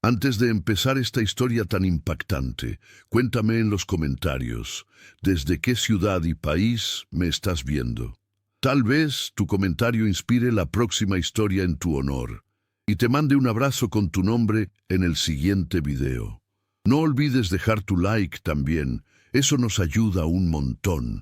Antes de empezar esta historia tan impactante, cuéntame en los comentarios, ¿desde qué ciudad y país me estás viendo? Tal vez tu comentario inspire la próxima historia en tu honor, y te mande un abrazo con tu nombre en el siguiente video. No olvides dejar tu like también, eso nos ayuda un montón.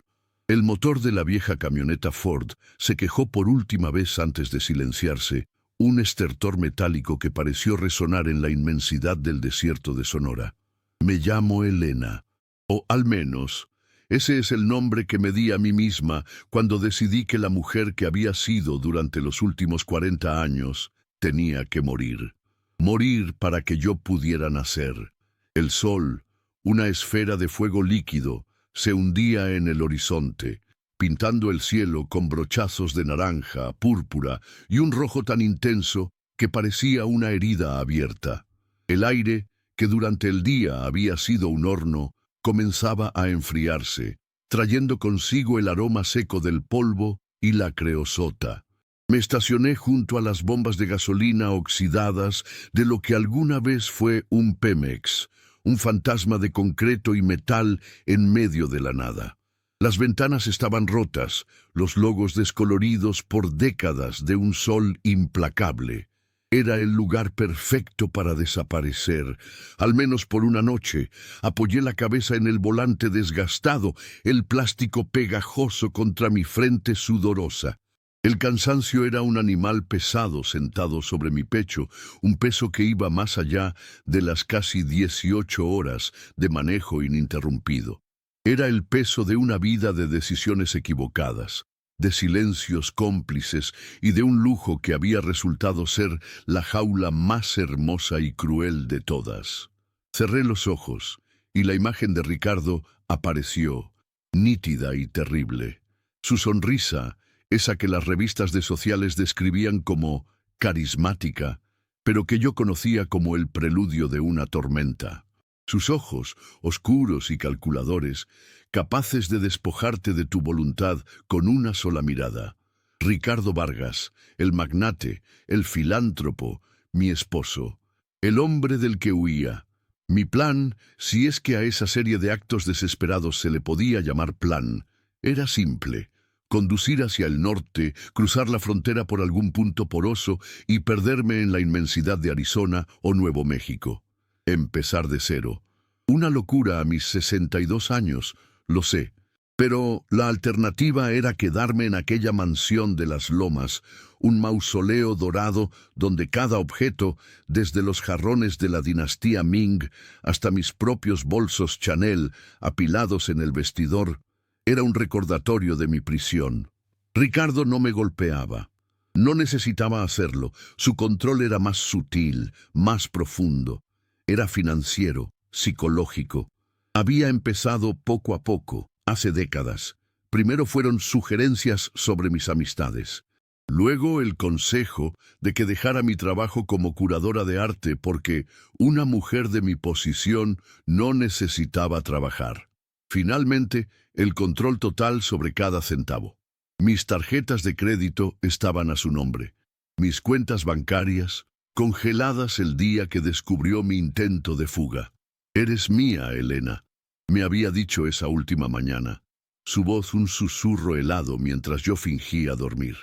El motor de la vieja camioneta Ford se quejó por última vez antes de silenciarse, un estertor metálico que pareció resonar en la inmensidad del desierto de Sonora. Me llamo Elena, o al menos, ese es el nombre que me di a mí misma cuando decidí que la mujer que había sido durante los últimos 40 años tenía que morir. Morir para que yo pudiera nacer. El sol, una esfera de fuego líquido, se hundía en el horizonte, pintando el cielo con brochazos de naranja, púrpura y un rojo tan intenso que parecía una herida abierta. El aire, que durante el día había sido un horno, comenzaba a enfriarse, trayendo consigo el aroma seco del polvo y la creosota. Me estacioné junto a las bombas de gasolina oxidadas de lo que alguna vez fue un Pemex, un fantasma de concreto y metal en medio de la nada. Las ventanas estaban rotas, los logos descoloridos por décadas de un sol implacable. Era el lugar perfecto para desaparecer, al menos por una noche. Apoyé la cabeza en el volante desgastado, el plástico pegajoso contra mi frente sudorosa. El cansancio era un animal pesado sentado sobre mi pecho, un peso que iba más allá de las casi 18 horas de manejo ininterrumpido. Era el peso de una vida de decisiones equivocadas, de silencios cómplices y de un lujo que había resultado ser la jaula más hermosa y cruel de todas. Cerré los ojos y la imagen de Ricardo apareció, nítida y terrible. Su sonrisa, esa que las revistas de sociales describían como carismática, pero que yo conocía como el preludio de una tormenta. Sus ojos, oscuros y calculadores, capaces de despojarte de tu voluntad con una sola mirada. Ricardo Vargas, el magnate, el filántropo, mi esposo, el hombre del que huía. Mi plan, si es que a esa serie de actos desesperados se le podía llamar plan, era simple: conducir hacia el norte, cruzar la frontera por algún punto poroso y perderme en la inmensidad de Arizona o Nuevo México. Empezar de cero. Una locura a mis 62 años, lo sé. Pero la alternativa era quedarme en aquella mansión de las lomas, un mausoleo dorado donde cada objeto, desde los jarrones de la dinastía Ming hasta mis propios bolsos Chanel apilados en el vestidor, era un recordatorio de mi prisión. Ricardo no me golpeaba. No necesitaba hacerlo. Su control era más sutil, más profundo. Era financiero, psicológico. Había empezado poco a poco, hace décadas. Primero fueron sugerencias sobre mis amistades. Luego el consejo de que dejara mi trabajo como curadora de arte porque una mujer de mi posición no necesitaba trabajar. Finalmente, el control total sobre cada centavo. Mis tarjetas de crédito estaban a su nombre. Mis cuentas bancarias congeladas el día que descubrió mi intento de fuga. «Eres mía, Elena», me había dicho esa última mañana. Su voz un susurro helado mientras yo fingía dormir.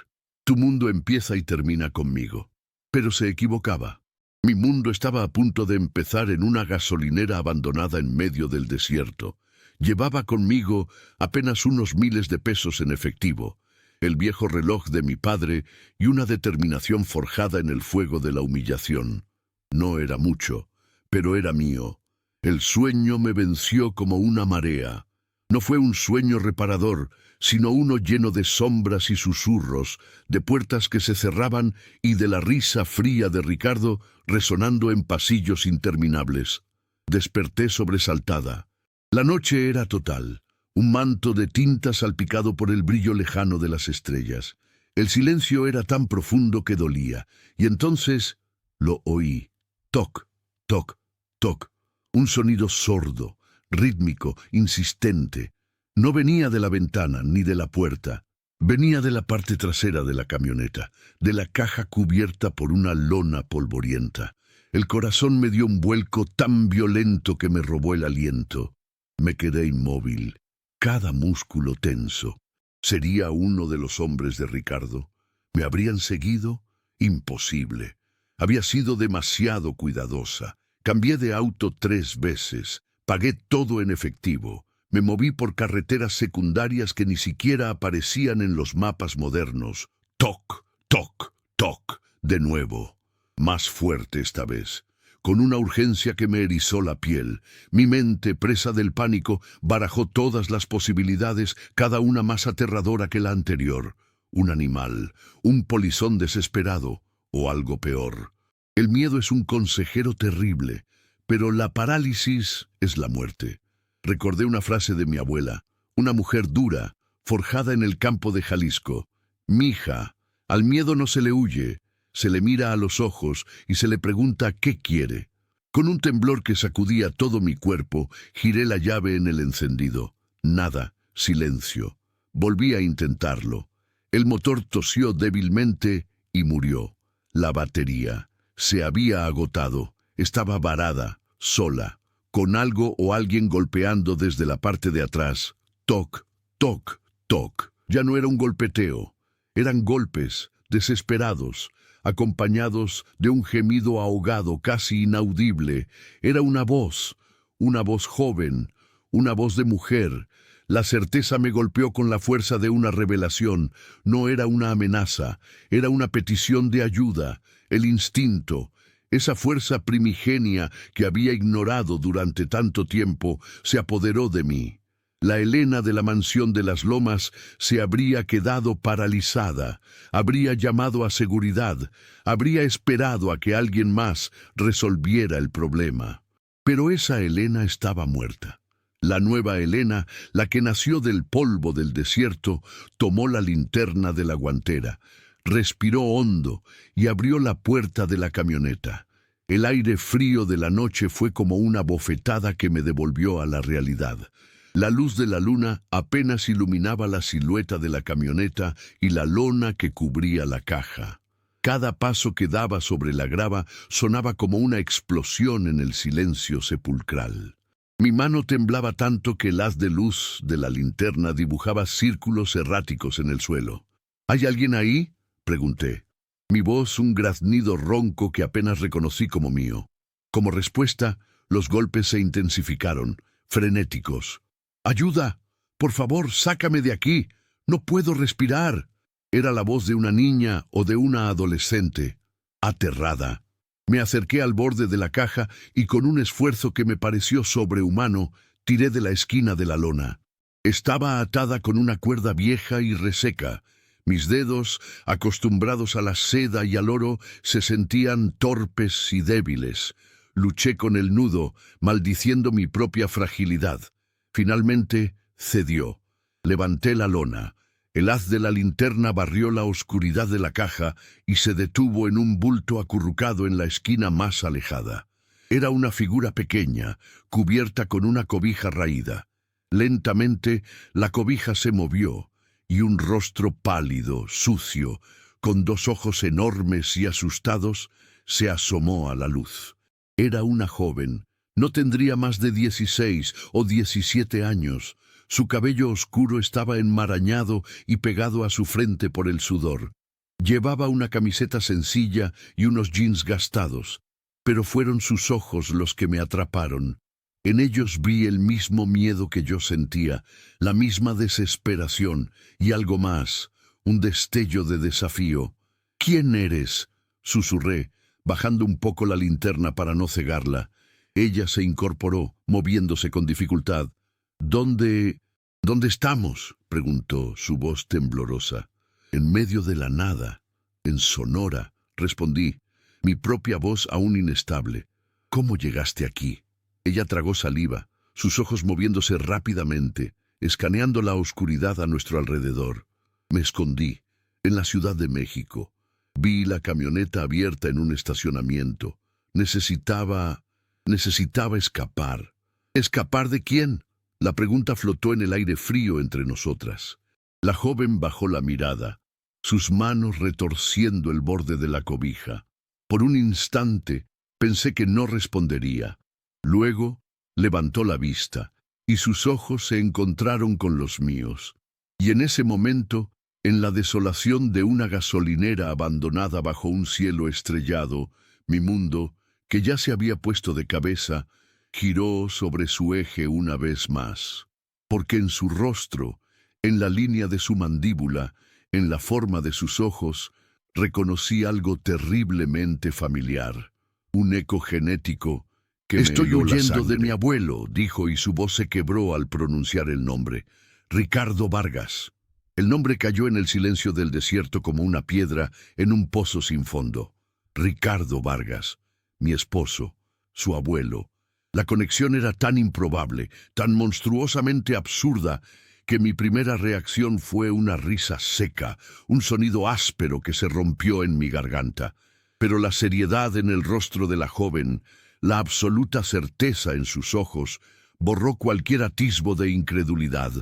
«Tu mundo empieza y termina conmigo». Pero se equivocaba. Mi mundo estaba a punto de empezar en una gasolinera abandonada en medio del desierto. Llevaba conmigo apenas unos miles de pesos en efectivo, el viejo reloj de mi padre y una determinación forjada en el fuego de la humillación. No era mucho, pero era mío. El sueño me venció como una marea. No fue un sueño reparador, sino uno lleno de sombras y susurros, de puertas que se cerraban y de la risa fría de Ricardo resonando en pasillos interminables. Desperté sobresaltada. La noche era total. Un manto de tinta salpicado por el brillo lejano de las estrellas. El silencio era tan profundo que dolía, y entonces lo oí. Toc, toc, toc. Un sonido sordo, rítmico, insistente. No venía de la ventana ni de la puerta. Venía de la parte trasera de la camioneta, de la caja cubierta por una lona polvorienta. El corazón me dio un vuelco tan violento que me robó el aliento. Me quedé inmóvil, cada músculo tenso. ¿Sería uno de los hombres de Ricardo? ¿Me habrían seguido? Imposible. Había sido demasiado cuidadosa. Cambié de auto 3 veces. Pagué todo en efectivo. Me moví por carreteras secundarias que ni siquiera aparecían en los mapas modernos. Toc, toc, toc. De nuevo. Más fuerte esta vez. Con una urgencia que me erizó la piel. Mi mente, presa del pánico, barajó todas las posibilidades, cada una más aterradora que la anterior. Un animal, un polizón desesperado, o algo peor. El miedo es un consejero terrible, pero la parálisis es la muerte. Recordé una frase de mi abuela, una mujer dura, forjada en el campo de Jalisco. Mija, al miedo no se le huye, se le mira a los ojos y se le pregunta qué quiere. Con un temblor que sacudía todo mi cuerpo, giré la llave en el encendido. Nada, silencio. Volví a intentarlo. El motor tosió débilmente y murió. La batería se había agotado. Estaba varada, sola, con algo o alguien golpeando desde la parte de atrás. Toc, toc, toc. Ya no era un golpeteo. Eran golpes, desesperados, acompañados de un gemido ahogado, casi inaudible. Era una voz joven, una voz de mujer. La certeza me golpeó con la fuerza de una revelación. No era una amenaza, era una petición de ayuda. El instinto, esa fuerza primigenia que había ignorado durante tanto tiempo, se apoderó de mí. La Elena de la mansión de las Lomas se habría quedado paralizada, habría llamado a seguridad, habría esperado a que alguien más resolviera el problema. Pero esa Elena estaba muerta. La nueva Elena, la que nació del polvo del desierto, tomó la linterna de la guantera, respiró hondo y abrió la puerta de la camioneta. El aire frío de la noche fue como una bofetada que me devolvió a la realidad. La luz de la luna apenas iluminaba la silueta de la camioneta y la lona que cubría la caja. Cada paso que daba sobre la grava sonaba como una explosión en el silencio sepulcral. Mi mano temblaba tanto que el haz de luz de la linterna dibujaba círculos erráticos en el suelo. ¿Hay alguien ahí?, pregunté. Mi voz un graznido ronco que apenas reconocí como mío. Como respuesta, los golpes se intensificaron, frenéticos. «¡Ayuda! Por favor, sácame de aquí! ¡No puedo respirar!». Era la voz de una niña o de una adolescente. Aterrada, me acerqué al borde de la caja y con un esfuerzo que me pareció sobrehumano, tiré de la esquina de la lona. Estaba atada con una cuerda vieja y reseca. Mis dedos, acostumbrados a la seda y al oro, se sentían torpes y débiles. Luché con el nudo, maldiciendo mi propia fragilidad. Finalmente cedió. Levanté la lona. El haz de la linterna barrió la oscuridad de la caja y se detuvo en un bulto acurrucado en la esquina más alejada. Era una figura pequeña, cubierta con una cobija raída. Lentamente la cobija se movió y un rostro pálido, sucio, con 2 ojos enormes y asustados, se asomó a la luz. Era una joven. No tendría más de 16 o 17 años. Su cabello oscuro estaba enmarañado y pegado a su frente por el sudor. Llevaba una camiseta sencilla y unos jeans gastados, pero fueron sus ojos los que me atraparon. En ellos vi el mismo miedo que yo sentía, la misma desesperación y algo más, un destello de desafío. «¿Quién eres?», susurré, bajando un poco la linterna para no cegarla. Ella se incorporó, moviéndose con dificultad. ¿Dónde estamos?», preguntó, su voz temblorosa. «En medio de la nada, en Sonora», respondí, mi propia voz aún inestable. «¿Cómo llegaste aquí?». Ella tragó saliva, sus ojos moviéndose rápidamente, escaneando la oscuridad a nuestro alrededor. Me escondí, en la Ciudad de México. Vi la camioneta abierta en un estacionamiento. Necesitaba escapar. ¿Escapar de quién? La pregunta flotó en el aire frío entre nosotras. La joven bajó la mirada, sus manos retorciendo el borde de la cobija. Por un instante, Pensé que no respondería. Luego levantó la vista, y sus ojos se encontraron con los míos. Y en ese momento, en la desolación de una gasolinera abandonada bajo un cielo estrellado, mi mundo, que ya se había puesto de cabeza, giró sobre su eje una vez más. Porque en su rostro, en la línea de su mandíbula, en la forma de sus ojos, reconocí algo terriblemente familiar. Un eco genético que me Estoy heló la huyendo de sangre. mi Mi abuelo, dijo, y su voz se quebró al pronunciar el nombre. Ricardo Vargas. El nombre cayó en el silencio del desierto como una piedra en un pozo sin fondo. Ricardo Vargas, mi esposo, su abuelo. La conexión era tan improbable, tan monstruosamente absurda, que mi primera reacción fue una risa seca, un sonido áspero que se rompió en mi garganta. Pero la seriedad en el rostro de la joven, la absoluta certeza en sus ojos, borró cualquier atisbo de incredulidad.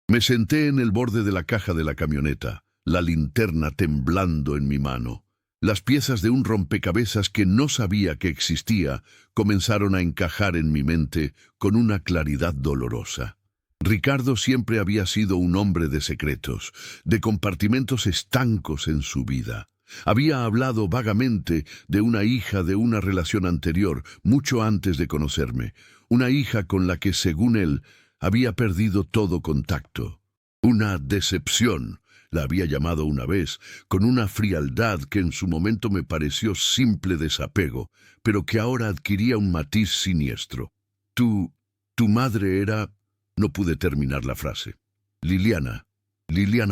Me senté en el borde de la caja de la camioneta, la linterna temblando en mi mano. Las piezas de un rompecabezas que no sabía que existía comenzaron a encajar en mi mente con una claridad dolorosa. Ricardo siempre había sido un hombre de secretos, de compartimentos estancos en su vida. Había hablado vagamente de una hija de una relación anterior, mucho antes de conocerme, una hija con la que, según él, había perdido todo contacto. Una decepción, la había llamado una vez, con una frialdad que en su momento me pareció simple desapego, pero que ahora adquiría un matiz siniestro. Tu madre era... No pude terminar la frase. Liliana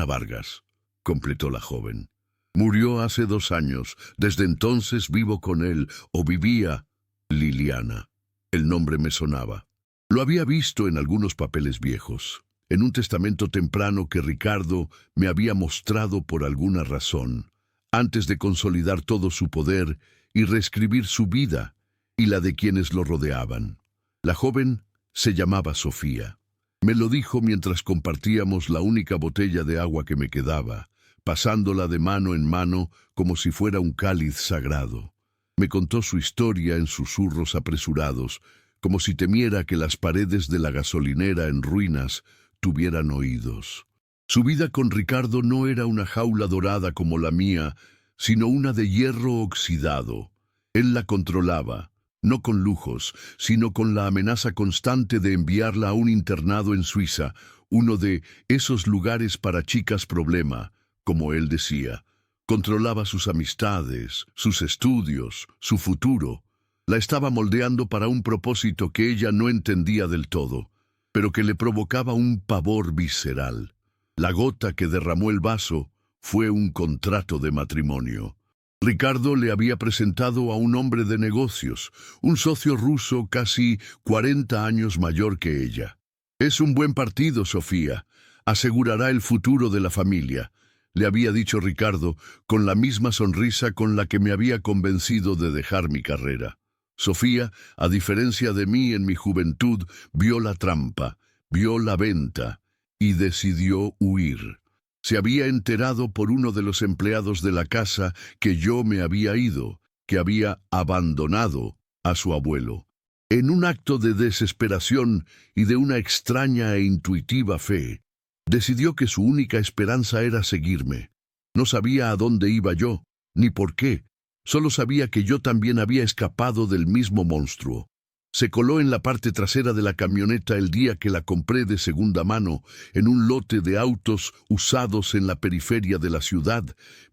Vargas, completó la joven. Murió hace 2 años. Desde entonces vivo con él, o vivía. Liliana. El nombre me sonaba. Lo había visto en algunos papeles viejos, en un testamento temprano que Ricardo me había mostrado por alguna razón, antes de consolidar todo su poder y reescribir su vida y la de quienes lo rodeaban. La joven se llamaba Sofía. Me lo dijo mientras compartíamos la única botella de agua que me quedaba, pasándola de mano en mano como si fuera un cáliz sagrado. Me contó su historia en susurros apresurados, como si temiera que las paredes de la gasolinera en ruinas tuvieran oídos. Su vida con Ricardo no era una jaula dorada como la mía, sino una de hierro oxidado. Él la controlaba, no con lujos, sino con la amenaza constante de enviarla a un internado en Suiza, uno de esos lugares para chicas problema, como él decía. Controlaba sus amistades, sus estudios, su futuro. La estaba moldeando para un propósito que ella no entendía del todo, pero que le provocaba un pavor visceral. La gota que derramó el vaso fue un contrato de matrimonio. Ricardo le había presentado a un hombre de negocios, un socio ruso casi 40 años mayor que ella. «Es un buen partido, Sofía. Asegurará el futuro de la familia», le había dicho Ricardo, con la misma sonrisa con la que me había convencido de dejar mi carrera. Sofía, a diferencia de mí en mi juventud, vio la trampa, vio la venta y decidió huir. Se había enterado por uno de los empleados de la casa que yo me había ido, que había abandonado a su abuelo. En un acto de desesperación y de una extraña e intuitiva fe, decidió que su única esperanza era seguirme. No sabía a dónde iba yo, ni por qué. Solo sabía que yo también había escapado del mismo monstruo. Se coló en la parte trasera de la camioneta el día que la compré de segunda mano, en un lote de autos usados en la periferia de la ciudad,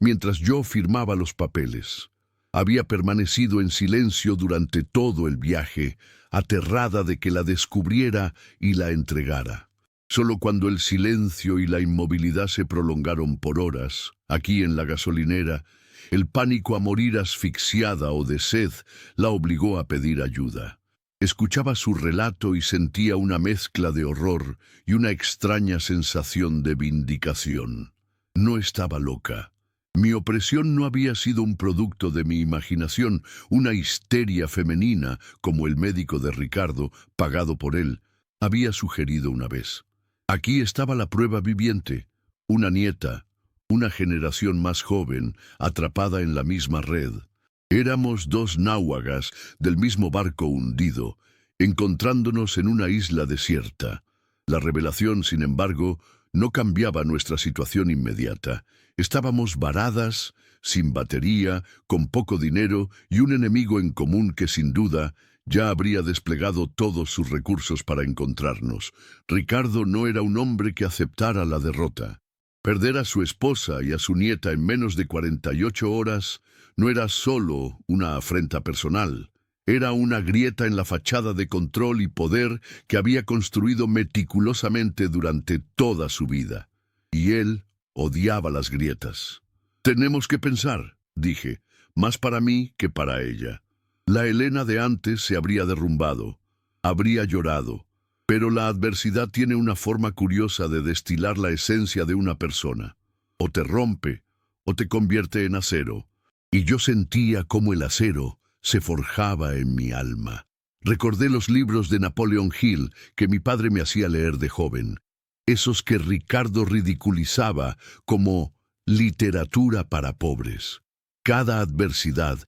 mientras yo firmaba los papeles. Había permanecido en silencio durante todo el viaje, aterrada de que la descubriera y la entregara. Solo cuando el silencio y la inmovilidad se prolongaron por horas, aquí en la gasolinera, el pánico a morir asfixiada o de sed la obligó a pedir ayuda. Escuchaba su relato y sentía una mezcla de horror y una extraña sensación de vindicación. No estaba loca. Mi opresión no había sido un producto de mi imaginación, una histeria femenina, como el médico de Ricardo, pagado por él, había sugerido una vez. Aquí estaba la prueba viviente, una nieta, una generación más joven, atrapada en la misma red. Éramos dos náufragos del mismo barco hundido, encontrándonos en una isla desierta. La revelación, sin embargo, no cambiaba nuestra situación inmediata. Estábamos varadas, sin batería, con poco dinero y un enemigo en común que sin duda ya habría desplegado todos sus recursos para encontrarnos. Ricardo no era un hombre que aceptara la derrota. Perder a su esposa y a su nieta en menos de 48 horas no era solo una afrenta personal. Era una grieta en la fachada de control y poder que había construido meticulosamente durante toda su vida. Y él odiaba las grietas. «Tenemos que pensar», dije, más para mí que para ella. La Elena de antes se habría derrumbado, habría llorado, pero la adversidad tiene una forma curiosa de destilar la esencia de una persona. O te rompe, o te convierte en acero. Y yo sentía cómo el acero se forjaba en mi alma. Recordé los libros de Napoleon Hill que mi padre me hacía leer de joven, esos que Ricardo ridiculizaba como literatura para pobres. Cada adversidad,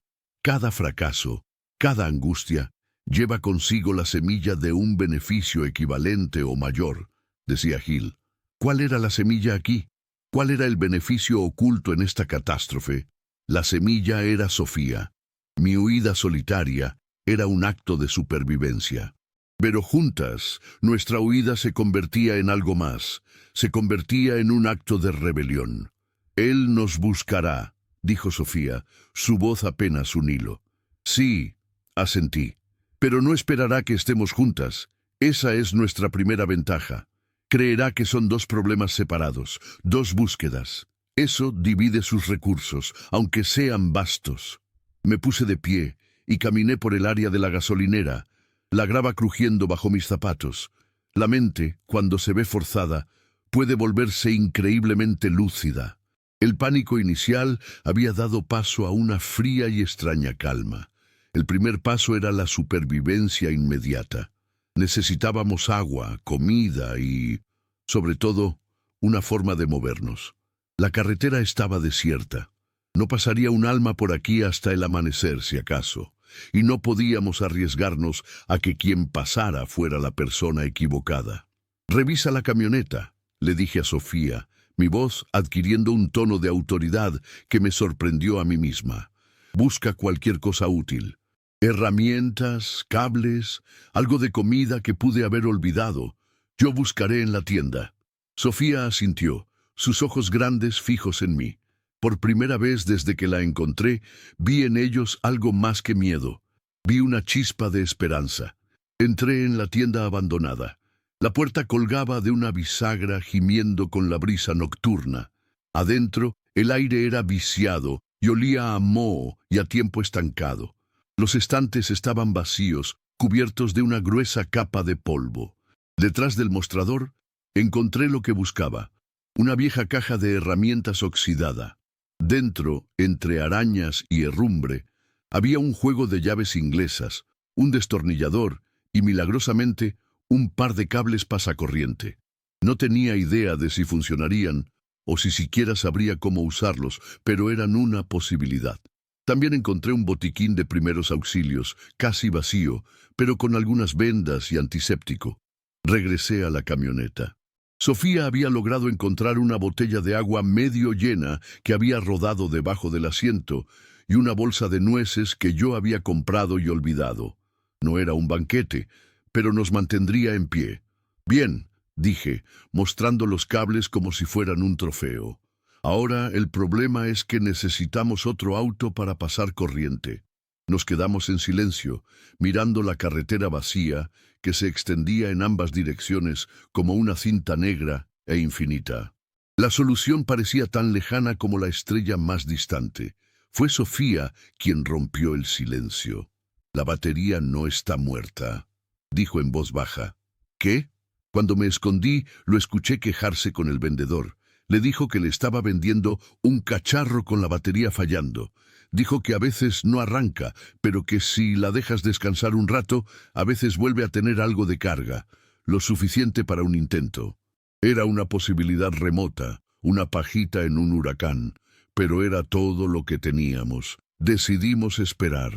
cada fracaso, cada angustia, lleva consigo la semilla de un beneficio equivalente o mayor, decía Hill. ¿Cuál era la semilla aquí? ¿Cuál era el beneficio oculto en esta catástrofe? La semilla era Sofía. Mi huida solitaria era un acto de supervivencia. Pero juntas, nuestra huida se convertía en algo más. Se convertía en un acto de rebelión. «Él nos buscará», dijo Sofía, su voz apenas un hilo. «Sí», asentí, «pero no esperará que estemos juntas. Esa es nuestra primera ventaja. Creerá que son dos problemas separados, dos búsquedas. Eso divide sus recursos, aunque sean vastos». Me puse de pie y caminé por el área de la gasolinera, la grava crujiendo bajo mis zapatos. La mente, cuando se ve forzada, puede volverse increíblemente lúcida. El pánico inicial había dado paso a una fría y extraña calma. El primer paso era la supervivencia inmediata. Necesitábamos agua, comida y, sobre todo, una forma de movernos. La carretera estaba desierta. No pasaría un alma por aquí hasta el amanecer, si acaso, y no podíamos arriesgarnos a que quien pasara fuera la persona equivocada. «Revisa la camioneta», le dije a Sofía, mi voz adquiriendo un tono de autoridad que me sorprendió a mí misma. «Busca cualquier cosa útil. Herramientas, cables, algo de comida que pude haber olvidado. Yo buscaré en la tienda». Sofía asintió, sus ojos grandes fijos en mí. Por primera vez desde que la encontré, vi en ellos algo más que miedo. Vi una chispa de esperanza. Entré en la tienda abandonada. La puerta colgaba de una bisagra gimiendo con la brisa nocturna. Adentro, el aire era viciado y olía a moho y a tiempo estancado. Los estantes estaban vacíos, cubiertos de una gruesa capa de polvo. Detrás del mostrador, encontré lo que buscaba. Una vieja caja de herramientas oxidada. Dentro, entre arañas y herrumbre, había un juego de llaves inglesas, un destornillador y, milagrosamente, un par de cables pasacorriente. No tenía idea de si funcionarían o si siquiera sabría cómo usarlos, pero eran una posibilidad. También encontré un botiquín de primeros auxilios, casi vacío, pero con algunas vendas y antiséptico. Regresé a la camioneta. Sofía había logrado encontrar una botella de agua medio llena que había rodado debajo del asiento y una bolsa de nueces que yo había comprado y olvidado. No era un banquete, pero nos mantendría en pie. «Bien», dije, mostrando los cables como si fueran un trofeo. «Ahora el problema es que necesitamos otro auto para pasar corriente». Nos quedamos en silencio, mirando la carretera vacía que se extendía en ambas direcciones como una cinta negra e infinita. La solución parecía tan lejana como la estrella más distante. Fue Sofía quien rompió el silencio. «La batería no está muerta», dijo en voz baja. «¿Qué?». Cuando me escondí, lo escuché quejarse con el vendedor. Le dijo que le estaba vendiendo un cacharro con la batería fallando. Dijo que a veces no arranca, pero que si la dejas descansar un rato, a veces vuelve a tener algo de carga, lo suficiente para un intento. Era una posibilidad remota, una pajita en un huracán, pero era todo lo que teníamos. Decidimos esperar,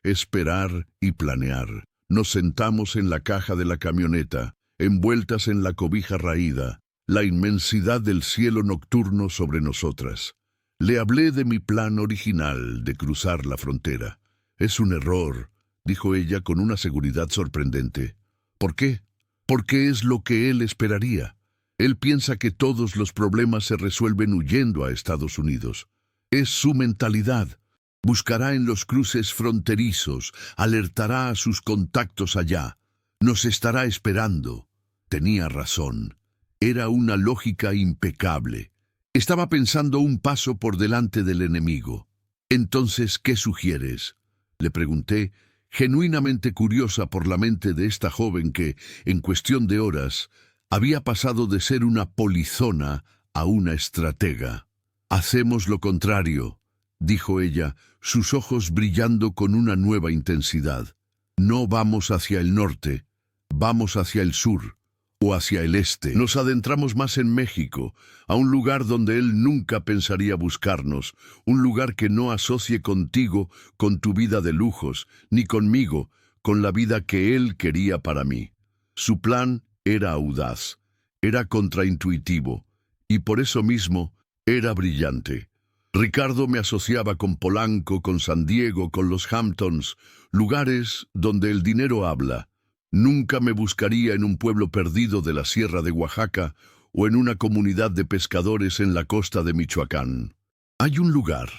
esperar y planear. Nos sentamos en la caja de la camioneta, envueltas en la cobija raída, la inmensidad del cielo nocturno sobre nosotras. Le hablé de mi plan original de cruzar la frontera. Es un error, dijo ella con una seguridad sorprendente. ¿Por qué? Porque es lo que él esperaría. Él piensa que todos los problemas se resuelven huyendo a Estados Unidos. Es su mentalidad. Buscará en los cruces fronterizos, alertará a sus contactos allá. Nos estará esperando. Tenía razón. Era una lógica impecable. Estaba pensando un paso por delante del enemigo. Entonces, ¿qué sugieres? Le pregunté, genuinamente curiosa por la mente de esta joven que, en cuestión de horas, había pasado de ser una polizona a una estratega. Hacemos lo contrario, dijo ella, sus ojos brillando con una nueva intensidad. No vamos hacia el norte, vamos hacia el sur o hacia el este. Nos adentramos más en México, a un lugar donde él nunca pensaría buscarnos, un lugar que no asocie contigo con tu vida de lujos, ni conmigo, con la vida que él quería para mí. Su plan era audaz, era contraintuitivo, y por eso mismo era brillante. Ricardo me asociaba con Polanco, con San Diego, con los Hamptons, lugares donde el dinero habla. Nunca me buscaría en un pueblo perdido de la Sierra de Oaxaca o en una comunidad de pescadores en la costa de Michoacán. Hay un lugar,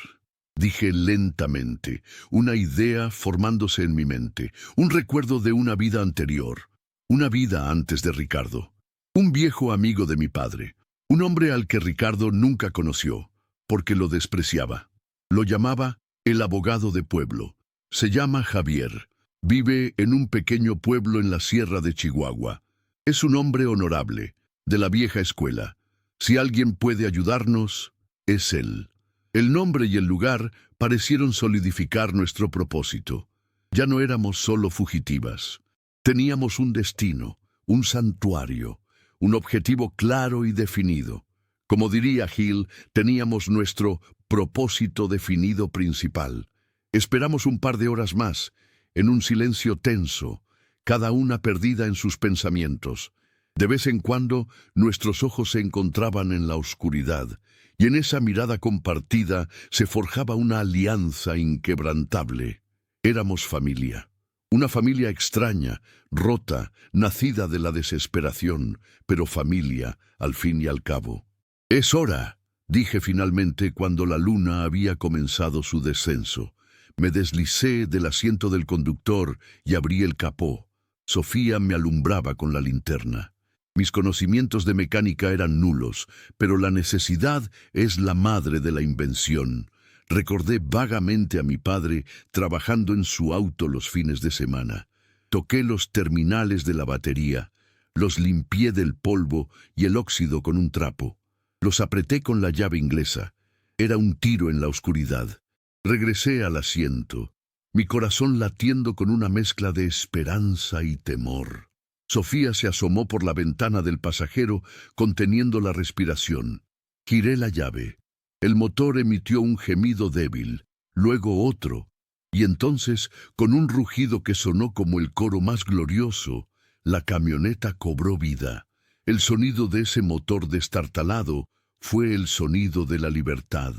dije lentamente, una idea formándose en mi mente, un recuerdo de una vida anterior, una vida antes de Ricardo. Un viejo amigo de mi padre, un hombre al que Ricardo nunca conoció, porque lo despreciaba. Lo llamaba el abogado de pueblo. Se llama Javier. Vive en un pequeño pueblo en la Sierra de Chihuahua. Es un hombre honorable, de la vieja escuela. Si alguien puede ayudarnos, es él. El nombre y el lugar parecieron solidificar nuestro propósito. Ya no éramos solo fugitivas. Teníamos un destino, un santuario, un objetivo claro y definido. Como diría Hill, teníamos nuestro propósito definido principal. Esperamos un par de horas más, en un silencio tenso, cada una perdida en sus pensamientos. De vez en cuando, nuestros ojos se encontraban en la oscuridad, y en esa mirada compartida se forjaba una alianza inquebrantable. Éramos familia, una familia extraña, rota, nacida de la desesperación, pero familia, al fin y al cabo. «Es hora», dije finalmente cuando la luna había comenzado su descenso. Me deslicé del asiento del conductor y abrí el capó. Sofía me alumbraba con la linterna. Mis conocimientos de mecánica eran nulos, pero la necesidad es la madre de la invención. Recordé vagamente a mi padre trabajando en su auto los fines de semana. Toqué los terminales de la batería, los limpié del polvo y el óxido con un trapo. Los apreté con la llave inglesa. Era un tiro en la oscuridad. Regresé al asiento, mi corazón latiendo con una mezcla de esperanza y temor. Sofía se asomó por la ventana del pasajero, conteniendo la respiración. Giré la llave. El motor emitió un gemido débil, luego otro, y entonces, con un rugido que sonó como el coro más glorioso, la camioneta cobró vida. El sonido de ese motor destartalado fue el sonido de la libertad.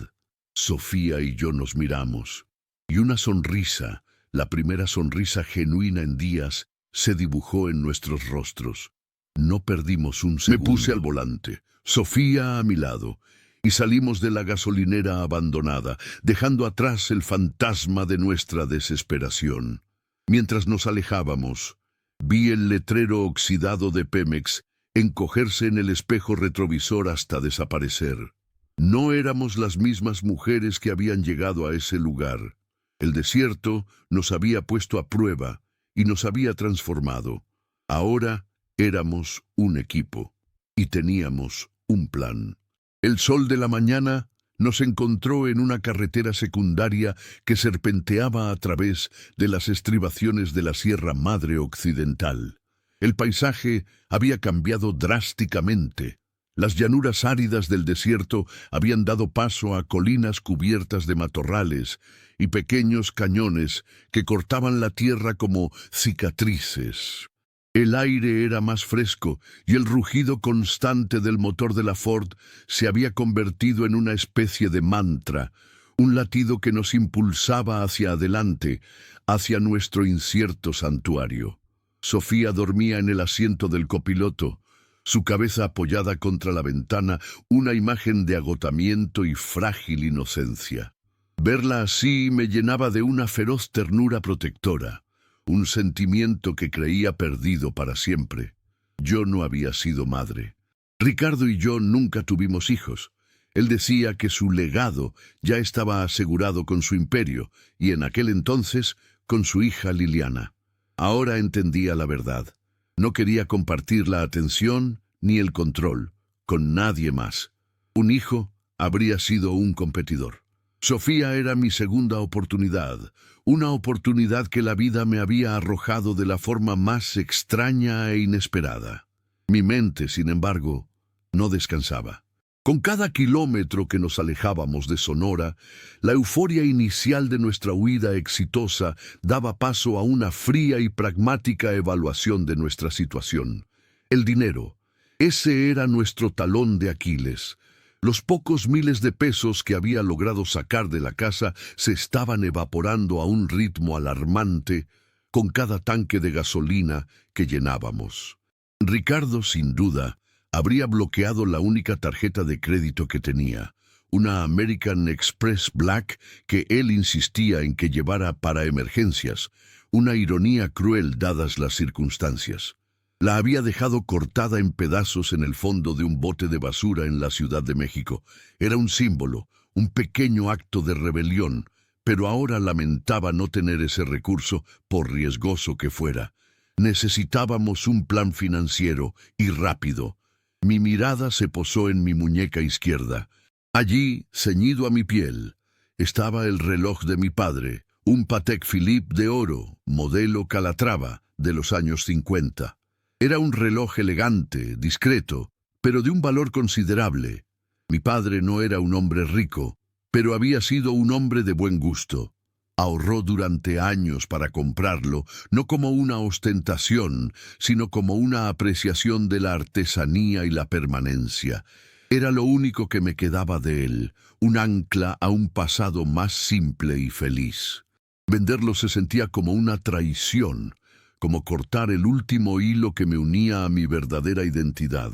Sofía y yo nos miramos, y una sonrisa, la primera sonrisa genuina en días, se dibujó en nuestros rostros. No perdimos un segundo. Me puse al volante, Sofía a mi lado, y salimos de la gasolinera abandonada, dejando atrás el fantasma de nuestra desesperación. Mientras nos alejábamos, vi el letrero oxidado de Pemex encogerse en el espejo retrovisor hasta desaparecer. No éramos las mismas mujeres que habían llegado a ese lugar. El desierto nos había puesto a prueba y nos había transformado. Ahora éramos un equipo y teníamos un plan. El sol de la mañana nos encontró en una carretera secundaria que serpenteaba a través de las estribaciones de la Sierra Madre Occidental. El paisaje había cambiado drásticamente. Las llanuras áridas del desierto habían dado paso a colinas cubiertas de matorrales, y pequeños cañones que cortaban la tierra como cicatrices. El aire era más fresco y el rugido constante del motor de la Ford se había convertido en una especie de mantra, un latido que nos impulsaba hacia adelante, hacia nuestro incierto santuario. Sofía dormía en el asiento del copiloto, su cabeza apoyada contra la ventana, una imagen de agotamiento y frágil inocencia. Verla así me llenaba de una feroz ternura protectora, un sentimiento que creía perdido para siempre. Yo no había sido madre. Ricardo y yo nunca tuvimos hijos. Él decía que su legado ya estaba asegurado con su imperio, y en aquel entonces con su hija Liliana. Ahora entendía la verdad. No quería compartir la atención ni el control con nadie más. Un hijo habría sido un competidor. Sofía era mi segunda oportunidad, una oportunidad que la vida me había arrojado de la forma más extraña e inesperada. Mi mente, sin embargo, no descansaba. Con cada kilómetro que nos alejábamos de Sonora, la euforia inicial de nuestra huida exitosa daba paso a una fría y pragmática evaluación de nuestra situación. El dinero, ese era nuestro talón de Aquiles. Los pocos miles de pesos que había logrado sacar de la casa se estaban evaporando a un ritmo alarmante con cada tanque de gasolina que llenábamos. Ricardo, sin duda, habría bloqueado la única tarjeta de crédito que tenía, una American Express Black que él insistía en que llevara para emergencias, una ironía cruel dadas las circunstancias. La había dejado cortada en pedazos en el fondo de un bote de basura en la Ciudad de México. Era un símbolo, un pequeño acto de rebelión, pero ahora lamentaba no tener ese recurso, por riesgoso que fuera. Necesitábamos un plan financiero, y rápido. Mi mirada se posó en mi muñeca izquierda. Allí, ceñido a mi piel, estaba el reloj de mi padre, un Patek Philippe de oro, modelo Calatrava, de los años 50. Era un reloj elegante, discreto, pero de un valor considerable. Mi padre no era un hombre rico, pero había sido un hombre de buen gusto. Ahorró durante años para comprarlo, no como una ostentación, sino como una apreciación de la artesanía y la permanencia. Era lo único que me quedaba de él, un ancla a un pasado más simple y feliz. Venderlo se sentía como una traición, como cortar el último hilo que me unía a mi verdadera identidad,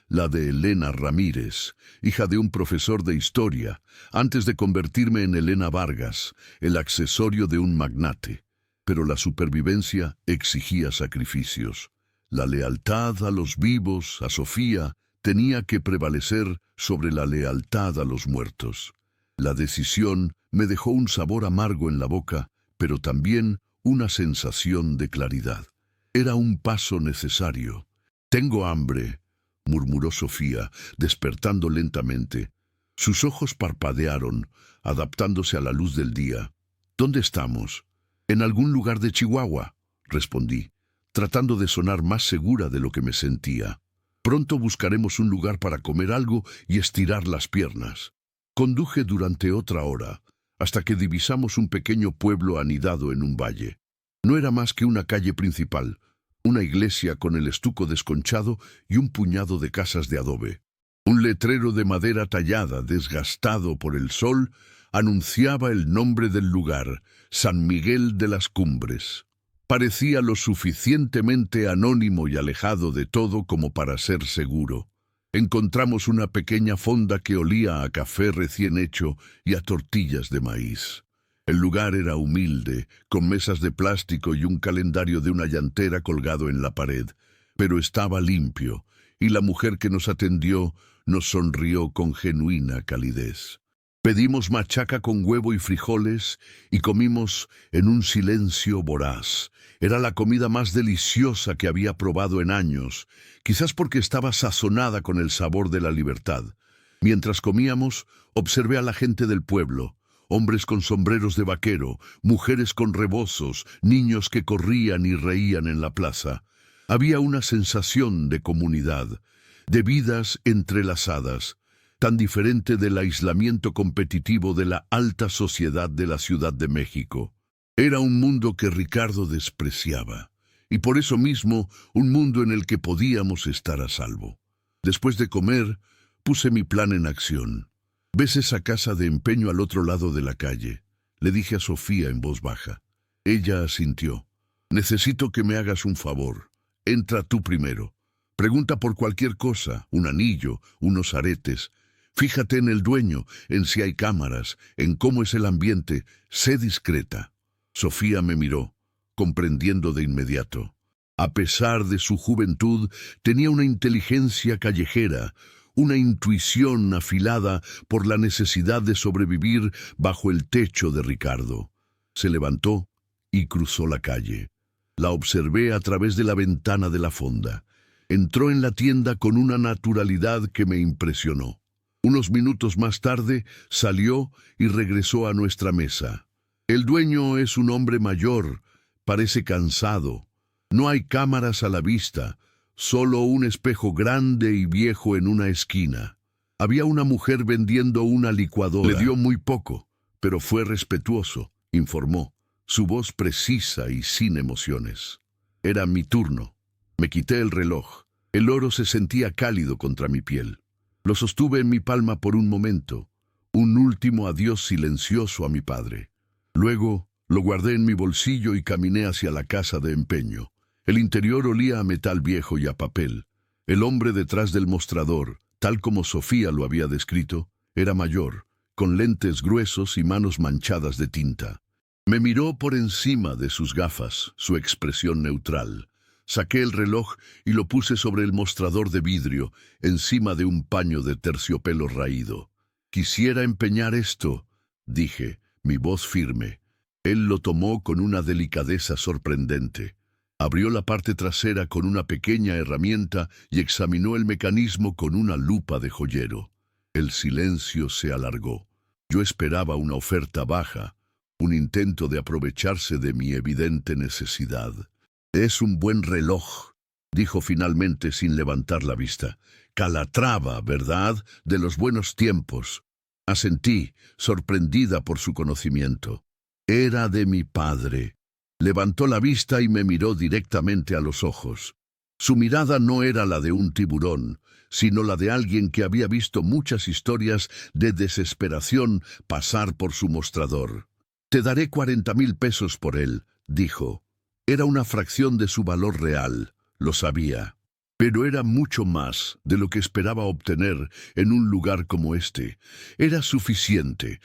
la de Elena Ramírez, hija de un profesor de historia, antes de convertirme en Elena Vargas, el accesorio de un magnate. Pero la supervivencia exigía sacrificios. La lealtad a los vivos, a Sofía, tenía que prevalecer sobre la lealtad a los muertos. La decisión me dejó un sabor amargo en la boca, pero también una sensación de claridad. Era un paso necesario. «Tengo hambre», murmuró Sofía, despertando lentamente. Sus ojos parpadearon, adaptándose a la luz del día. «¿Dónde estamos?» «En algún lugar de Chihuahua», respondí, tratando de sonar más segura de lo que me sentía. «Pronto buscaremos un lugar para comer algo y estirar las piernas». Conduje durante otra hora, hasta que divisamos un pequeño pueblo anidado en un valle. No era más que una calle principal, una iglesia con el estuco desconchado y un puñado de casas de adobe. Un letrero de madera tallada, desgastado por el sol, anunciaba el nombre del lugar, San Miguel de las Cumbres. Parecía lo suficientemente anónimo y alejado de todo como para ser seguro. Encontramos una pequeña fonda que olía a café recién hecho y a tortillas de maíz. El lugar era humilde, con mesas de plástico y un calendario de una llantera colgado en la pared, pero estaba limpio, y la mujer que nos atendió nos sonrió con genuina calidez. Pedimos machaca con huevo y frijoles y comimos en un silencio voraz. Era la comida más deliciosa que había probado en años, quizás porque estaba sazonada con el sabor de la libertad. Mientras comíamos, observé a la gente del pueblo, hombres con sombreros de vaquero, mujeres con rebozos, niños que corrían y reían en la plaza. Había una sensación de comunidad, de vidas entrelazadas, tan diferente del aislamiento competitivo de la alta sociedad de la Ciudad de México. Era un mundo que Ricardo despreciaba, y por eso mismo un mundo en el que podíamos estar a salvo. Después de comer, puse mi plan en acción. ¿Ves esa casa de empeño al otro lado de la calle?, le dije a Sofía en voz baja. Ella asintió. Necesito que me hagas un favor. Entra tú primero. Pregunta por cualquier cosa, un anillo, unos aretes. Fíjate en el dueño, en si hay cámaras, en cómo es el ambiente. Sé discreta. Sofía me miró, comprendiendo de inmediato. A pesar de su juventud, tenía una inteligencia callejera, una intuición afilada por la necesidad de sobrevivir bajo el techo de Ricardo. Se levantó y cruzó la calle. La observé a través de la ventana de la fonda. Entró en la tienda con una naturalidad que me impresionó. Unos minutos más tarde salió y regresó a nuestra mesa. El dueño es un hombre mayor, parece cansado. No hay cámaras a la vista, solo un espejo grande y viejo en una esquina. Había una mujer vendiendo una licuadora. Le dio muy poco, pero fue respetuoso, informó, su voz precisa y sin emociones. Era mi turno. Me quité el reloj. El oro se sentía cálido contra mi piel. Lo sostuve en mi palma por un momento, un último adiós silencioso a mi padre. Luego lo guardé en mi bolsillo y caminé hacia la casa de empeño. El interior olía a metal viejo y a papel. El hombre detrás del mostrador, tal como Sofía lo había descrito, era mayor, con lentes gruesos y manos manchadas de tinta. Me miró por encima de sus gafas, su expresión neutral. Saqué el reloj y lo puse sobre el mostrador de vidrio, encima de un paño de terciopelo raído. Quisiera empeñar esto, dije, mi voz firme. Él lo tomó con una delicadeza sorprendente. Abrió la parte trasera con una pequeña herramienta y examinó el mecanismo con una lupa de joyero. El silencio se alargó. Yo esperaba una oferta baja, un intento de aprovecharse de mi evidente necesidad. «Es un buen reloj», dijo finalmente sin levantar la vista. «Calatrava, ¿verdad? De los buenos tiempos». Asentí, sorprendida por su conocimiento. Era de mi padre. Levantó la vista y me miró directamente a los ojos. Su mirada no era la de un tiburón, sino la de alguien que había visto muchas historias de desesperación pasar por su mostrador. «Te daré 40,000 pesos por él», dijo. Era una fracción de su valor real, lo sabía. Pero era mucho más de lo que esperaba obtener en un lugar como este. Era suficiente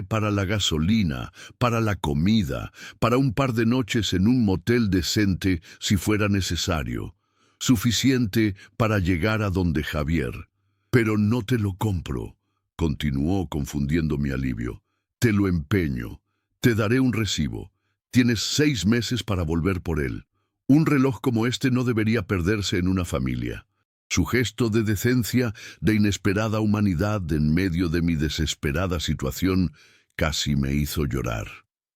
para la gasolina, para la comida, para un par de noches en un motel decente si fuera necesario. Suficiente para llegar a donde Javier. «Pero no te lo compro», continuó confundiendo mi alivio. «Te lo empeño. Te daré un recibo. Tienes 6 meses para volver por él. Un reloj como este no debería perderse en una familia». Su gesto de decencia, de inesperada humanidad en medio de mi desesperada situación, casi me hizo llorar.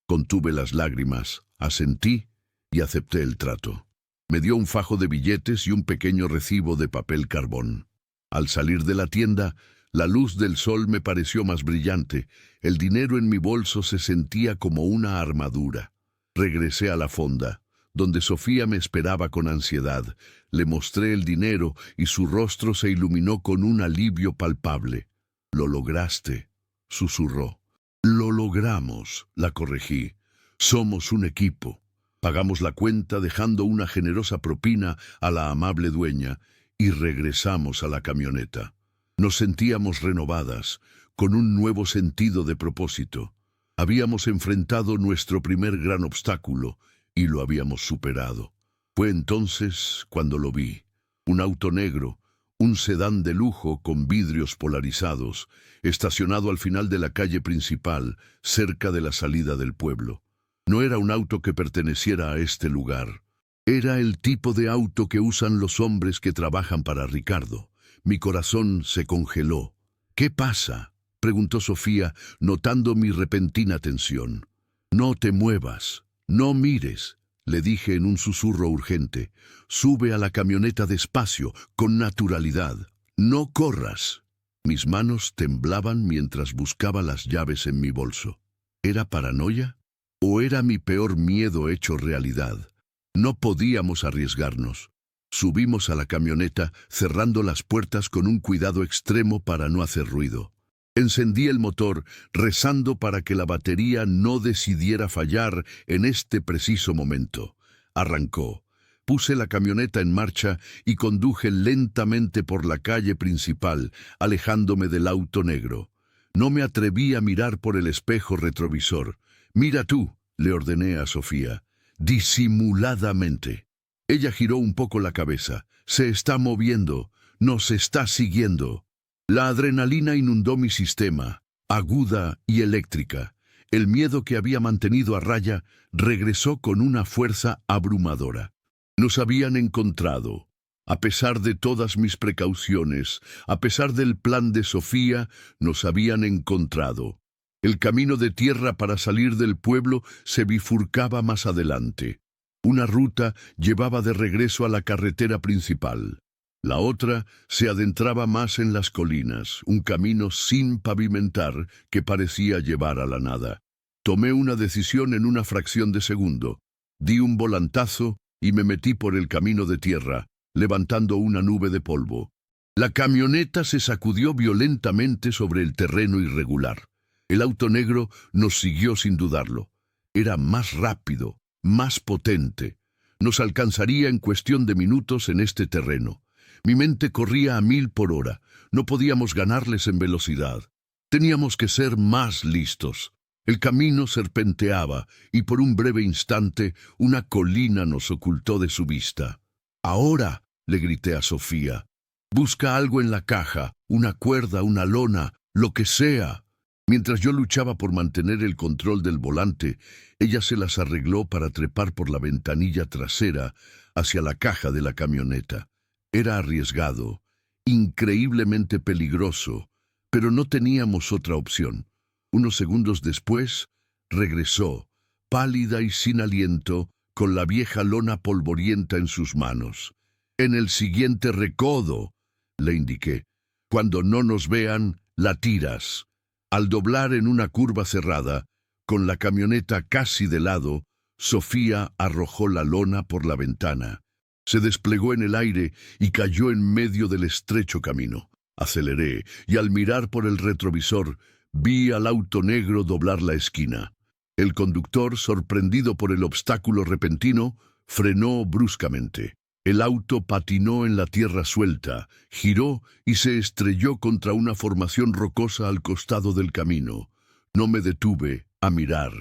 Contuve las lágrimas, asentí y acepté el trato. Me dio un fajo de billetes y un pequeño recibo de papel carbón. Al salir de la tienda, la luz del sol me pareció más brillante. El dinero en mi bolso se sentía como una armadura. Regresé a la fonda, donde Sofía me esperaba con ansiedad. Le mostré el dinero y su rostro se iluminó con un alivio palpable. «Lo lograste», susurró. «Lo logramos», la corregí. «Somos un equipo». Pagamos la cuenta dejando una generosa propina a la amable dueña y regresamos a la camioneta. Nos sentíamos renovadas, con un nuevo sentido de propósito. Habíamos enfrentado nuestro primer gran obstáculo y lo habíamos superado. Fue entonces cuando lo vi. Un auto negro, un sedán de lujo con vidrios polarizados, estacionado al final de la calle principal, cerca de la salida del pueblo. No era un auto que perteneciera a este lugar. Era el tipo de auto que usan los hombres que trabajan para Ricardo. Mi corazón se congeló. «¿Qué pasa?», preguntó Sofía, notando mi repentina tensión. «No te muevas, no mires», le dije en un susurro urgente. «Sube a la camioneta despacio, con naturalidad. No corras». Mis manos temblaban mientras buscaba las llaves en mi bolso. ¿Era paranoia? ¿O era mi peor miedo hecho realidad? No podíamos arriesgarnos. Subimos a la camioneta, cerrando las puertas con un cuidado extremo para no hacer ruido. Encendí el motor, rezando para que la batería no decidiera fallar en este preciso momento. Arrancó. Puse la camioneta en marcha y conduje lentamente por la calle principal, alejándome del auto negro. No me atreví a mirar por el espejo retrovisor. «Mira tú», le ordené a Sofía, disimuladamente. Ella giró un poco la cabeza. «Se está moviendo. Nos está siguiendo». La adrenalina inundó mi sistema, aguda y eléctrica. El miedo que había mantenido a raya regresó con una fuerza abrumadora. Nos habían encontrado. A pesar de todas mis precauciones, a pesar del plan de Sofía, nos habían encontrado. El camino de tierra para salir del pueblo se bifurcaba más adelante. Una ruta llevaba de regreso a la carretera principal. La otra se adentraba más en las colinas, un camino sin pavimentar que parecía llevar a la nada. Tomé una decisión en una fracción de segundo. Di un volantazo y me metí por el camino de tierra, levantando una nube de polvo. La camioneta se sacudió violentamente sobre el terreno irregular. El auto negro nos siguió sin dudarlo. Era más rápido, más potente. Nos alcanzaría en cuestión de minutos en este terreno. Mi mente corría a 1000 por hora. No podíamos ganarles en velocidad. Teníamos que ser más listos. El camino serpenteaba y por un breve instante una colina nos ocultó de su vista. «Ahora», le grité a Sofía, «busca algo en la caja, una cuerda, una lona, lo que sea». Mientras yo luchaba por mantener el control del volante, ella se las arregló para trepar por la ventanilla trasera hacia la caja de la camioneta. Era arriesgado, increíblemente peligroso, pero no teníamos otra opción. Unos segundos después, regresó, pálida y sin aliento, con la vieja lona polvorienta en sus manos. «En el siguiente recodo», le indiqué. «Cuando no nos vean, la tiras». Al doblar en una curva cerrada, con la camioneta casi de lado, Sofía arrojó la lona por la ventana. Se desplegó en el aire y cayó en medio del estrecho camino. Aceleré y al mirar por el retrovisor, vi al auto negro doblar la esquina. El conductor, sorprendido por el obstáculo repentino, frenó bruscamente. El auto patinó en la tierra suelta, giró y se estrelló contra una formación rocosa al costado del camino. No me detuve a mirar.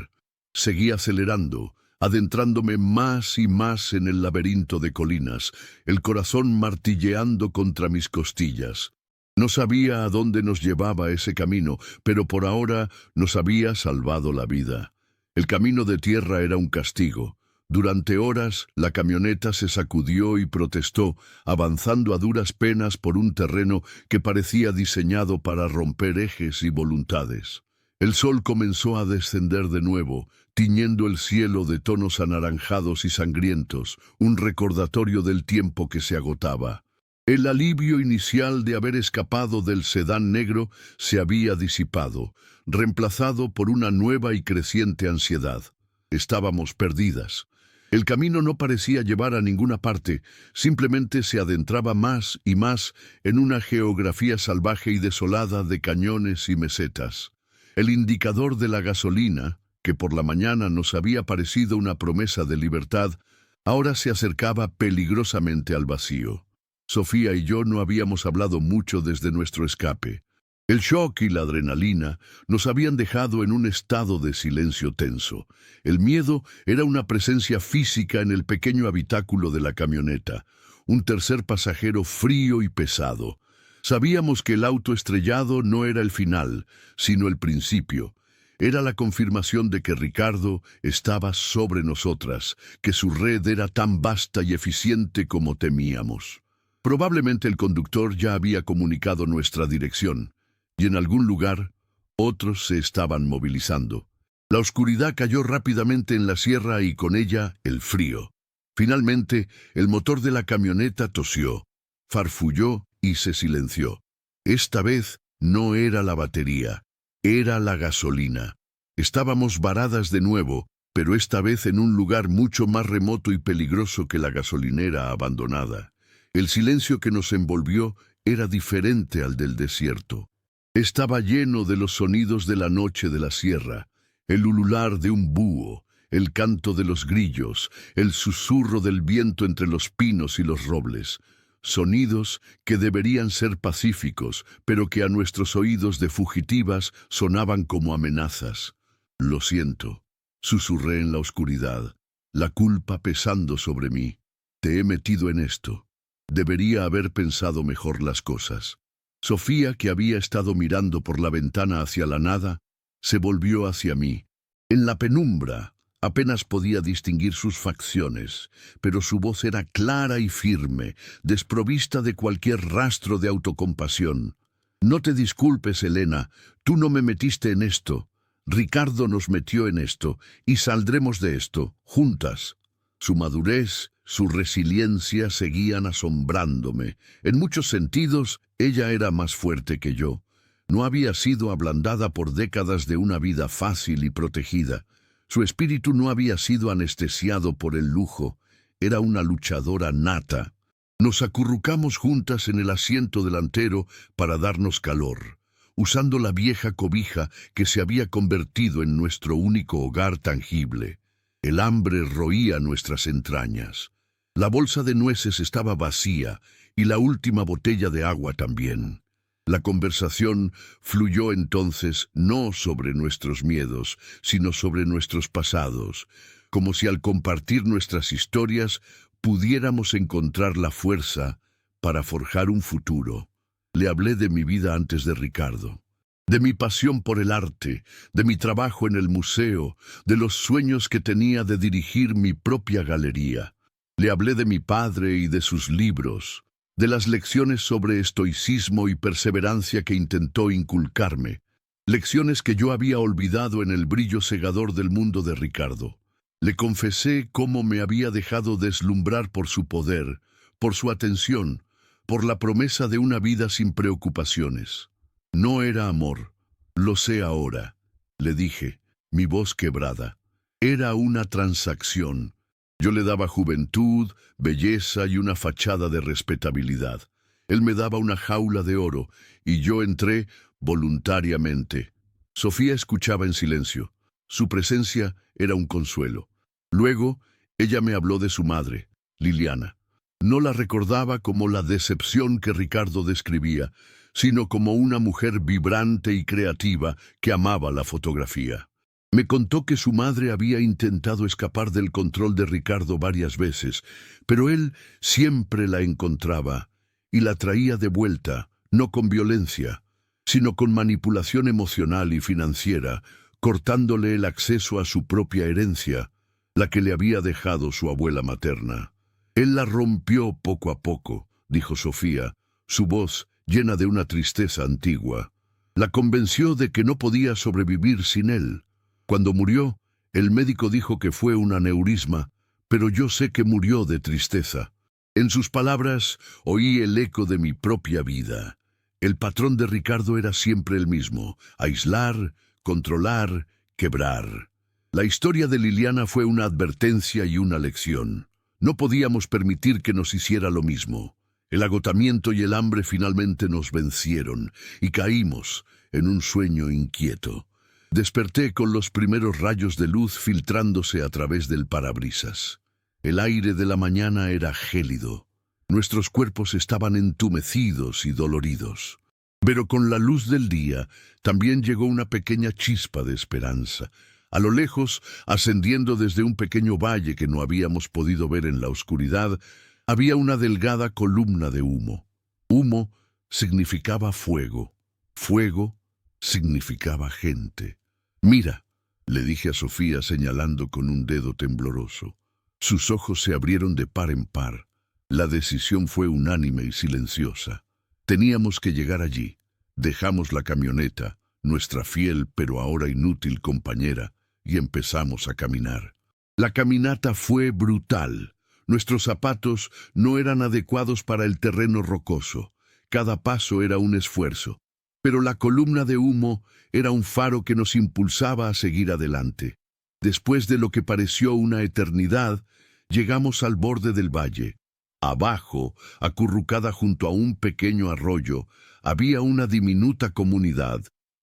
Seguí acelerando, adentrándome más y más en el laberinto de colinas, el corazón martilleando contra mis costillas. No sabía a dónde nos llevaba ese camino, pero por ahora nos había salvado la vida. El camino de tierra era un castigo. Durante horas, la camioneta se sacudió y protestó, avanzando a duras penas por un terreno que parecía diseñado para romper ejes y voluntades. El sol comenzó a descender de nuevo, tiñendo el cielo de tonos anaranjados y sangrientos, un recordatorio del tiempo que se agotaba. El alivio inicial de haber escapado del sedán negro se había disipado, reemplazado por una nueva y creciente ansiedad. Estábamos perdidas. El camino no parecía llevar a ninguna parte, simplemente se adentraba más y más en una geografía salvaje y desolada de cañones y mesetas. El indicador de la gasolina, que por la mañana nos había parecido una promesa de libertad, ahora se acercaba peligrosamente al vacío. Sofía y yo no habíamos hablado mucho desde nuestro escape. El shock y la adrenalina nos habían dejado en un estado de silencio tenso. El miedo era una presencia física en el pequeño habitáculo de la camioneta, un tercer pasajero frío y pesado. Sabíamos que el auto estrellado no era el final, sino el principio. Era la confirmación de que Ricardo estaba sobre nosotras, que su red era tan vasta y eficiente como temíamos. Probablemente el conductor ya había comunicado nuestra dirección. Y en algún lugar, otros se estaban movilizando. La oscuridad cayó rápidamente en la sierra y con ella el frío. Finalmente, el motor de la camioneta tosió, farfulló y se silenció. Esta vez No era la batería, era la gasolina. Estábamos varadas de nuevo, pero esta vez en un lugar mucho más remoto y peligroso que la gasolinera abandonada. El silencio que nos envolvió era diferente al del desierto. Estaba lleno de los sonidos de la noche de la sierra, el ulular de un búho, el canto de los grillos, el susurro del viento entre los pinos y los robles. Sonidos que deberían ser pacíficos, pero que a nuestros oídos de fugitivas sonaban como amenazas. «Lo siento», susurré en la oscuridad, la culpa pesando sobre mí. «Te he metido en esto. Debería haber pensado mejor las cosas». Sofía, que había estado mirando por la ventana hacia la nada, se volvió hacia mí. En la penumbra apenas podía distinguir sus facciones, pero su voz era clara y firme, desprovista de cualquier rastro de autocompasión. «No te disculpes, Elena, tú no me metiste en esto. Ricardo nos metió en esto, y saldremos de esto, juntas». Su madurez, su resiliencia seguían asombrándome. En muchos sentidos, ella era más fuerte que yo. No había sido ablandada por décadas de una vida fácil y protegida. Su espíritu no había sido anestesiado por el lujo. Era una luchadora nata. Nos acurrucamos juntas en el asiento delantero para darnos calor, usando la vieja cobija que se había convertido en nuestro único hogar tangible. El hambre roía nuestras entrañas. La bolsa de nueces estaba vacía y la última botella de agua también. La conversación fluyó entonces no sobre nuestros miedos, sino sobre nuestros pasados, como si al compartir nuestras historias pudiéramos encontrar la fuerza para forjar un futuro. Le hablé de mi vida antes de Ricardo, de mi pasión por el arte, de mi trabajo en el museo, de los sueños que tenía de dirigir mi propia galería. Le hablé de mi padre y de sus libros, de las lecciones sobre estoicismo y perseverancia que intentó inculcarme, lecciones que yo había olvidado en el brillo cegador del mundo de Ricardo. Le confesé cómo me había dejado deslumbrar por su poder, por su atención, por la promesa de una vida sin preocupaciones. No era amor, lo sé ahora, le dije, mi voz quebrada. Era una transacción. Yo le daba juventud, belleza y una fachada de respetabilidad. Él me daba una jaula de oro, y yo entré voluntariamente. Sofía escuchaba en silencio. Su presencia era un consuelo. Luego, ella me habló de su madre, Liliana. No la recordaba como la decepción que Ricardo describía, sino como una mujer vibrante y creativa que amaba la fotografía. Me contó que su madre había intentado escapar del control de Ricardo varias veces, pero él siempre la encontraba y la traía de vuelta, no con violencia, sino con manipulación emocional y financiera, cortándole el acceso a su propia herencia, la que le había dejado su abuela materna. Él la rompió poco a poco, dijo Sofía, su voz llena de una tristeza antigua. La convenció de que no podía sobrevivir sin él. Cuando murió, el médico dijo que fue un aneurisma, pero yo sé que murió de tristeza. En sus palabras oí el eco de mi propia vida. El patrón de Ricardo era siempre el mismo: aislar, controlar, quebrar. La historia de Liliana fue una advertencia y una lección. No podíamos permitir que nos hiciera lo mismo. El agotamiento y el hambre finalmente nos vencieron y caímos en un sueño inquieto. Desperté con los primeros rayos de luz filtrándose a través del parabrisas. El aire de la mañana era gélido. Nuestros cuerpos estaban entumecidos y doloridos. Pero con la luz del día también llegó una pequeña chispa de esperanza. A lo lejos, ascendiendo desde un pequeño valle que no habíamos podido ver en la oscuridad, había una delgada columna de humo. Humo significaba fuego. Fuego significaba gente. «Mira», le dije a Sofía señalando con un dedo tembloroso. Sus ojos se abrieron de par en par. La decisión fue unánime y silenciosa. Teníamos que llegar allí. Dejamos la camioneta, nuestra fiel pero ahora inútil compañera, y empezamos a caminar. La caminata fue brutal. Nuestros zapatos no eran adecuados para el terreno rocoso. Cada paso era un esfuerzo. pero la columna de humo era un faro que nos impulsaba a seguir adelante. Después de lo que pareció una eternidad, llegamos al borde del valle. Abajo, acurrucada junto a un pequeño arroyo, había una diminuta comunidad.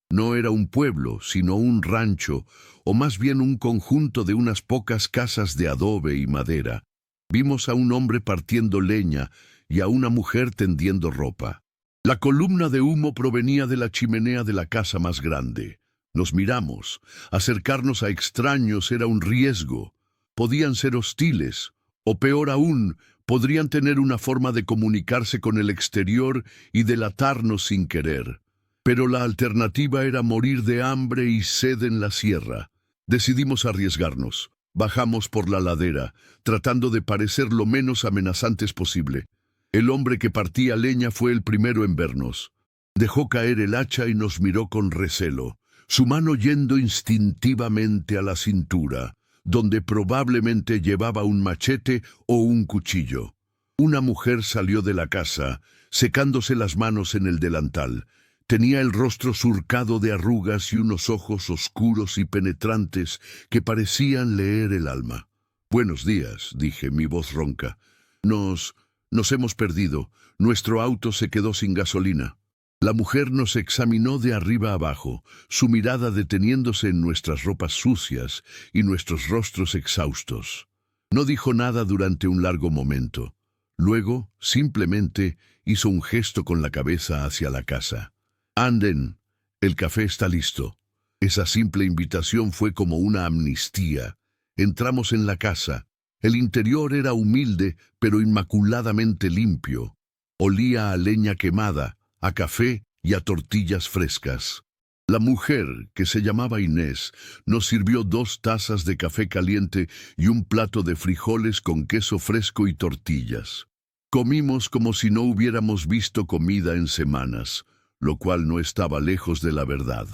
No era un pueblo, sino un rancho, o más bien un conjunto de unas pocas casas de adobe y madera. Vimos a un hombre partiendo leña y a una mujer tendiendo ropa. La columna de humo provenía de la chimenea de la casa más grande. Nos miramos. Acercarnos a extraños era un riesgo. Podían ser hostiles, o peor aún, podrían tener una forma de comunicarse con el exterior y delatarnos sin querer. Pero la alternativa era morir de hambre y sed en la sierra. Decidimos arriesgarnos. Bajamos por la ladera, tratando de parecer lo menos amenazantes posible. El hombre que partía leña fue el primero en vernos. Dejó caer el hacha y nos miró con recelo, su mano yendo instintivamente a la cintura, donde probablemente llevaba un machete o un cuchillo. Una mujer salió de la casa, secándose las manos en el delantal. Tenía el rostro surcado de arrugas y unos ojos oscuros y penetrantes que parecían leer el alma. «Buenos días», dije, mi voz ronca. Nos hemos perdido. Nuestro auto se quedó sin gasolina». La mujer nos examinó de arriba abajo, su mirada deteniéndose en nuestras ropas sucias y nuestros rostros exhaustos. No dijo nada durante un largo momento. Luego, simplemente, hizo un gesto con la cabeza hacia la casa. «Anden, el café está listo». Esa simple invitación fue como una amnistía. Entramos en la casa. El interior era humilde, pero inmaculadamente limpio. Olía a leña quemada, a café y a tortillas frescas. La mujer, que se llamaba Inés, nos sirvió 2 tazas de café caliente y un plato de frijoles con queso fresco y tortillas. Comimos como si no hubiéramos visto comida en semanas, lo cual no estaba lejos de la verdad.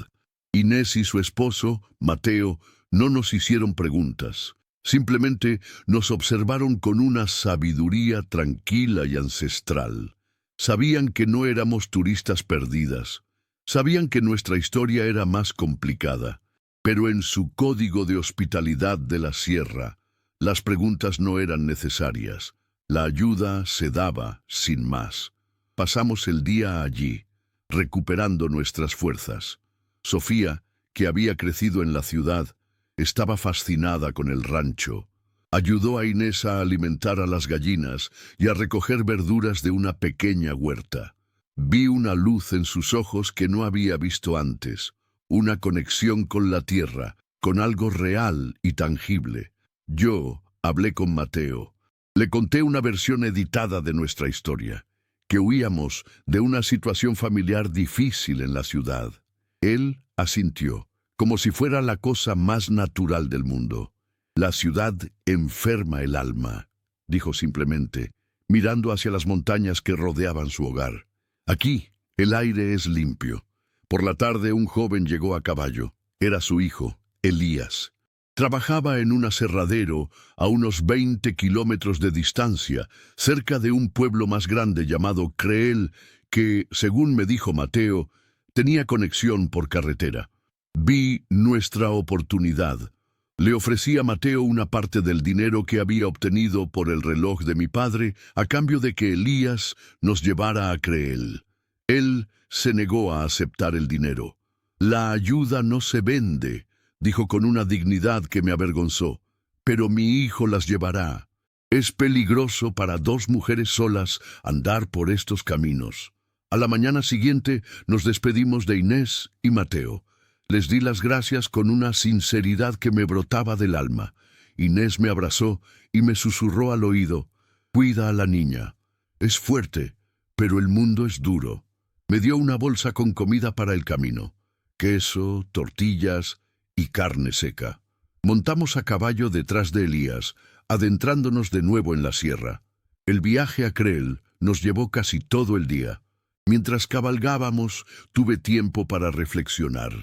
Inés y su esposo, Mateo, no nos hicieron preguntas. Simplemente nos observaron con una sabiduría tranquila y ancestral. Sabían que no éramos turistas perdidas. Sabían que nuestra historia era más complicada. Pero en su código de hospitalidad de la sierra, las preguntas no eran necesarias. La ayuda se daba sin más. Pasamos el día allí, recuperando nuestras fuerzas. Sofía, que había crecido en la ciudad, estaba fascinada con el rancho. Ayudó a Inés a alimentar a las gallinas y a recoger verduras de una pequeña huerta. Vi una luz en sus ojos que no había visto antes, una conexión con la tierra, con algo real y tangible. Yo hablé con Mateo. Le conté una versión editada de nuestra historia, que huíamos de una situación familiar difícil en la ciudad. Él asintió, como si fuera la cosa más natural del mundo. «La ciudad enferma el alma», dijo simplemente, mirando hacia las montañas que rodeaban su hogar. «Aquí, el aire es limpio». Por la tarde un joven llegó a caballo. Era su hijo, Elías. Trabajaba en un aserradero a unos 20 kilómetros de distancia, cerca de un pueblo más grande llamado Creel, que, según me dijo Mateo, tenía conexión por carretera. Vi nuestra oportunidad. Le ofrecí a Mateo una parte del dinero que había obtenido por el reloj de mi padre a cambio de que Elías nos llevara a Creel. Él se negó a aceptar el dinero. «La ayuda no se vende», dijo con una dignidad que me avergonzó, «pero mi hijo las llevará. Es peligroso para 2 mujeres solas andar por estos caminos». A la mañana siguiente nos despedimos de Inés y Mateo. Les di las gracias con una sinceridad que me brotaba del alma. Inés me abrazó y me susurró al oído: «Cuida a la niña. Es fuerte, pero el mundo es duro». Me dio una bolsa con comida para el camino: queso, tortillas y carne seca. Montamos a caballo detrás de Elías, adentrándonos de nuevo en la sierra. El viaje a Creel nos llevó casi todo el día. Mientras cabalgábamos, tuve tiempo para reflexionar.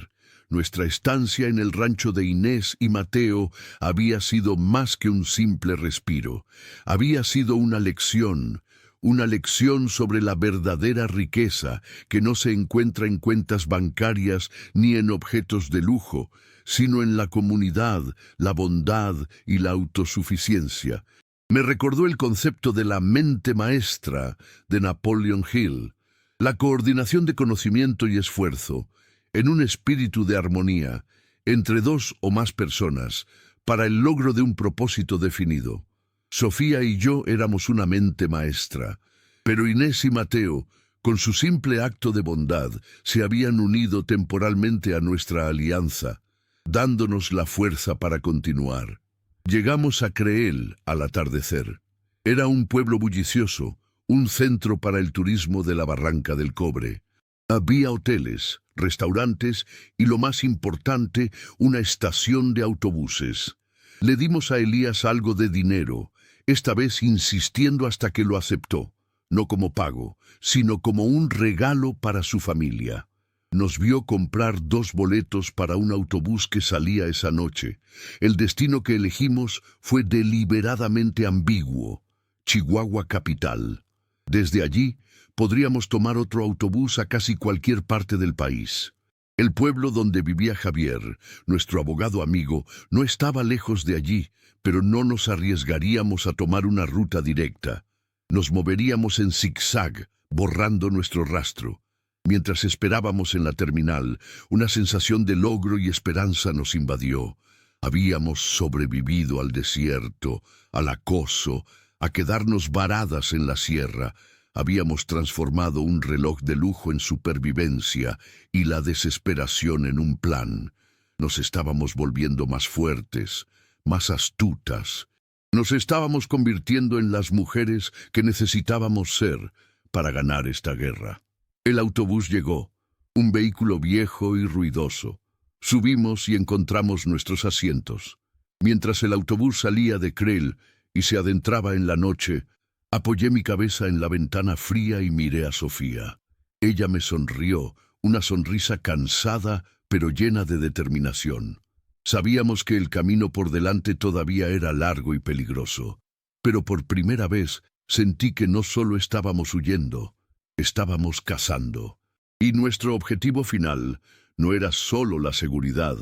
Nuestra estancia en el rancho de Inés y Mateo había sido más que un simple respiro. Había sido una lección, una lección sobre la verdadera riqueza que no se encuentra en cuentas bancarias ni en objetos de lujo, sino en la comunidad, la bondad y la autosuficiencia. Me recordó el concepto de la mente maestra de Napoleon Hill, la coordinación de conocimiento y esfuerzo, en un espíritu de armonía, entre dos o más personas, para el logro de un propósito definido. Sofía y yo éramos una mente maestra, pero Inés y Mateo, con su simple acto de bondad, se habían unido temporalmente a nuestra alianza, dándonos la fuerza para continuar. Llegamos a Creel al atardecer. Era un pueblo bullicioso, un centro para el turismo de la Barranca del Cobre. Había hoteles, restaurantes y, lo más importante, una estación de autobuses. Le dimos a Elías algo de dinero, esta vez insistiendo hasta que lo aceptó, no como pago, sino como un regalo para su familia. Nos vio comprar 2 boletos para un autobús que salía esa noche. El destino que elegimos fue deliberadamente ambiguo: Chihuahua capital. Desde allí podríamos tomar otro autobús a casi cualquier parte del país. El pueblo donde vivía Javier, nuestro abogado amigo, no estaba lejos de allí, pero no nos arriesgaríamos a tomar una ruta directa. Nos moveríamos en zigzag, borrando nuestro rastro. Mientras esperábamos en la terminal, una sensación de logro y esperanza nos invadió. Habíamos sobrevivido al desierto, al acoso, a quedarnos varadas en la sierra. Habíamos transformado un reloj de lujo en supervivencia y la desesperación en un plan. Nos estábamos volviendo más fuertes, más astutas. Nos estábamos convirtiendo en las mujeres que necesitábamos ser para ganar esta guerra. El autobús llegó, un vehículo viejo y ruidoso. Subimos y encontramos nuestros asientos. Mientras el autobús salía de Creel y se adentraba en la noche, apoyé mi cabeza en la ventana fría y miré a Sofía. Ella me sonrió, una sonrisa cansada pero llena de determinación. Sabíamos que el camino por delante todavía era largo y peligroso, pero por primera vez sentí que no solo estábamos huyendo, estábamos cazando. Y nuestro objetivo final no era solo la seguridad,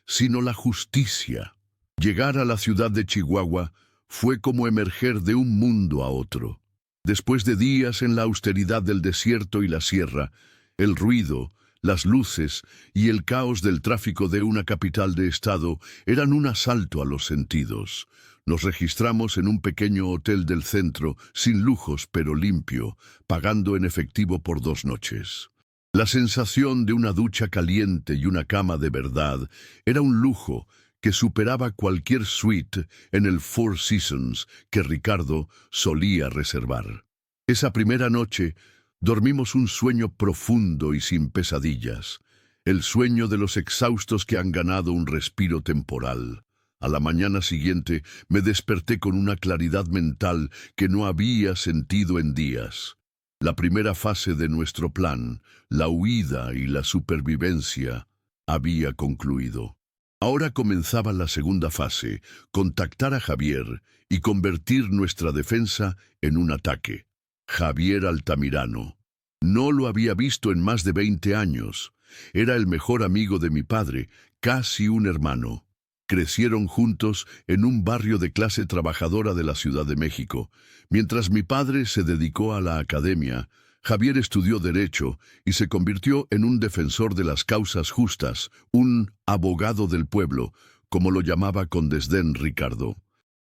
sino la justicia. Llegar a la ciudad de Chihuahua fue como emerger de un mundo a otro. Después de días en la austeridad del desierto y la sierra, el ruido, las luces y el caos del tráfico de una capital de estado eran un asalto a los sentidos. Nos registramos en un pequeño hotel del centro, sin lujos pero limpio, pagando en efectivo por 2 noches. La sensación de una ducha caliente y una cama de verdad era un lujo que superaba cualquier suite en el Four Seasons que Ricardo solía reservar. Esa primera noche dormimos un sueño profundo y sin pesadillas, el sueño de los exhaustos que han ganado un respiro temporal. A la mañana siguiente me desperté con una claridad mental que no había sentido en días. La primera fase de nuestro plan, la huida y la supervivencia, había concluido. Ahora comenzaba la segunda fase, contactar a Javier y convertir nuestra defensa en un ataque. Javier Altamirano. No lo había visto en más de 20 años. Era el mejor amigo de mi padre, casi un hermano. Crecieron juntos en un barrio de clase trabajadora de la Ciudad de México. Mientras mi padre se dedicó a la academia, Javier estudió Derecho y se convirtió en un defensor de las causas justas, un abogado del pueblo, como lo llamaba con desdén Ricardo.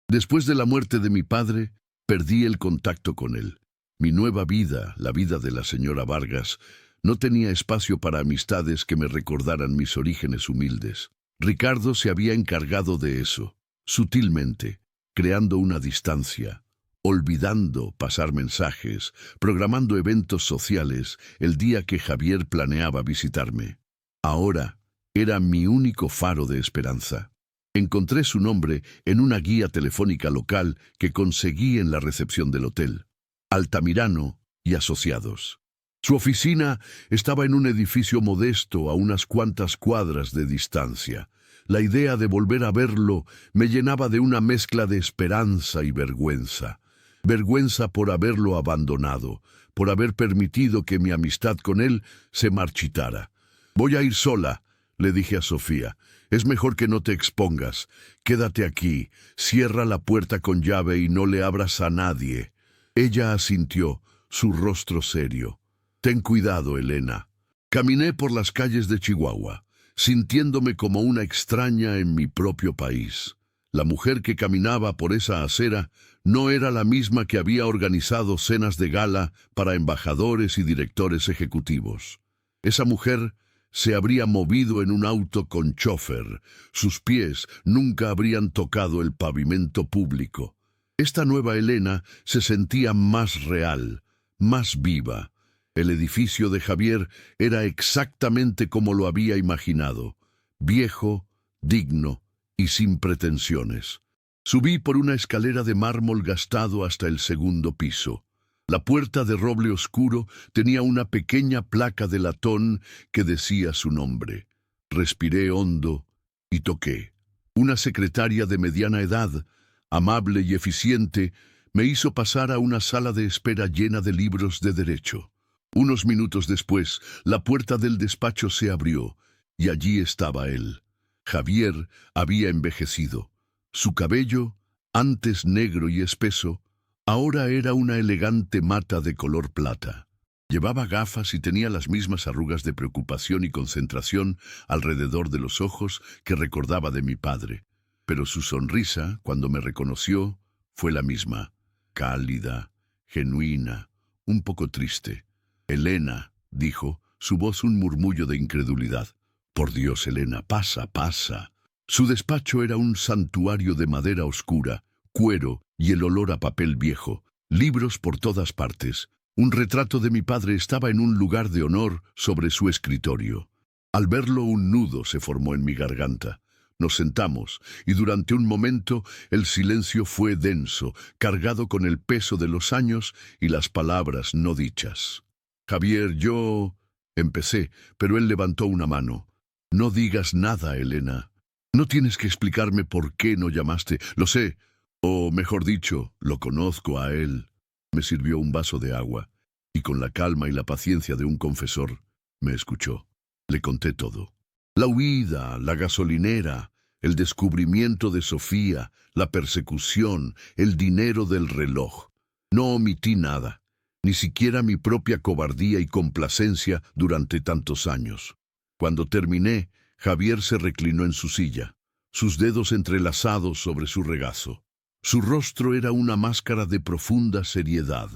Después de la muerte de mi padre, perdí el contacto con él. Mi nueva vida, la vida de la señora Vargas, no tenía espacio para amistades que me recordaran mis orígenes humildes. Ricardo se había encargado de eso, sutilmente, creando una distancia, olvidando pasar mensajes, programando eventos sociales el día que Javier planeaba visitarme. Ahora era mi único faro de esperanza. Encontré su nombre en una guía telefónica local que conseguí en la recepción del hotel. Altamirano y Asociados. Su oficina estaba en un edificio modesto a unas cuantas cuadras de distancia. La idea de volver a verlo me llenaba de una mezcla de esperanza y vergüenza. vergüenza por haberlo abandonado, por haber permitido que mi amistad con él se marchitara. «Voy a ir sola», le dije a Sofía. «Es mejor que no te expongas. Quédate aquí, cierra la puerta con llave y no le abras a nadie». Ella asintió, su rostro serio. «Ten cuidado, Elena». Caminé por las calles de Chihuahua, sintiéndome como una extraña en mi propio país. La mujer que caminaba por esa acera no era la misma que había organizado cenas de gala para embajadores y directores ejecutivos. Esa mujer se habría movido en un auto con chofer. Sus pies nunca habrían tocado el pavimento público. Esta nueva Elena se sentía más real, más viva. El edificio de Javier era exactamente como lo había imaginado, viejo, digno y sin pretensiones. Subí por una escalera de mármol gastado hasta el segundo piso. La puerta de roble oscuro tenía una pequeña placa de latón que decía su nombre. Respiré hondo y toqué. Una secretaria de mediana edad, amable y eficiente, me hizo pasar a una sala de espera llena de libros de derecho. Unos minutos después, la puerta del despacho se abrió, y allí estaba él. Javier había envejecido. Su cabello, antes negro y espeso, ahora era una elegante mata de color plata. Llevaba gafas y tenía las mismas arrugas de preocupación y concentración alrededor de los ojos que recordaba de mi padre. Pero su sonrisa, cuando me reconoció, fue la misma, cálida, genuina, un poco triste. «Elena», dijo, su voz un murmullo de incredulidad. «Por Dios, Elena, pasa, pasa». Su despacho era un santuario de madera oscura, cuero y el olor a papel viejo, libros por todas partes. Un retrato de mi padre estaba en un lugar de honor sobre su escritorio. Al verlo, un nudo se formó en mi garganta. Nos sentamos, y durante un momento el silencio fue denso, cargado con el peso de los años y las palabras no dichas. «Javier, yo...» empecé, pero él levantó una mano. «No digas nada, Elena. No tienes que explicarme por qué no llamaste. Lo sé, o mejor dicho, lo conozco a él». Me sirvió un vaso de agua, y con la calma y la paciencia de un confesor, me escuchó. Le conté todo. La huida, la gasolinera, el descubrimiento de Sofía, la persecución, el dinero del reloj. No omití nada, ni siquiera mi propia cobardía y complacencia durante tantos años. Cuando terminé, Javier se reclinó en su silla, sus dedos entrelazados sobre su regazo. Su rostro era una máscara de profunda seriedad.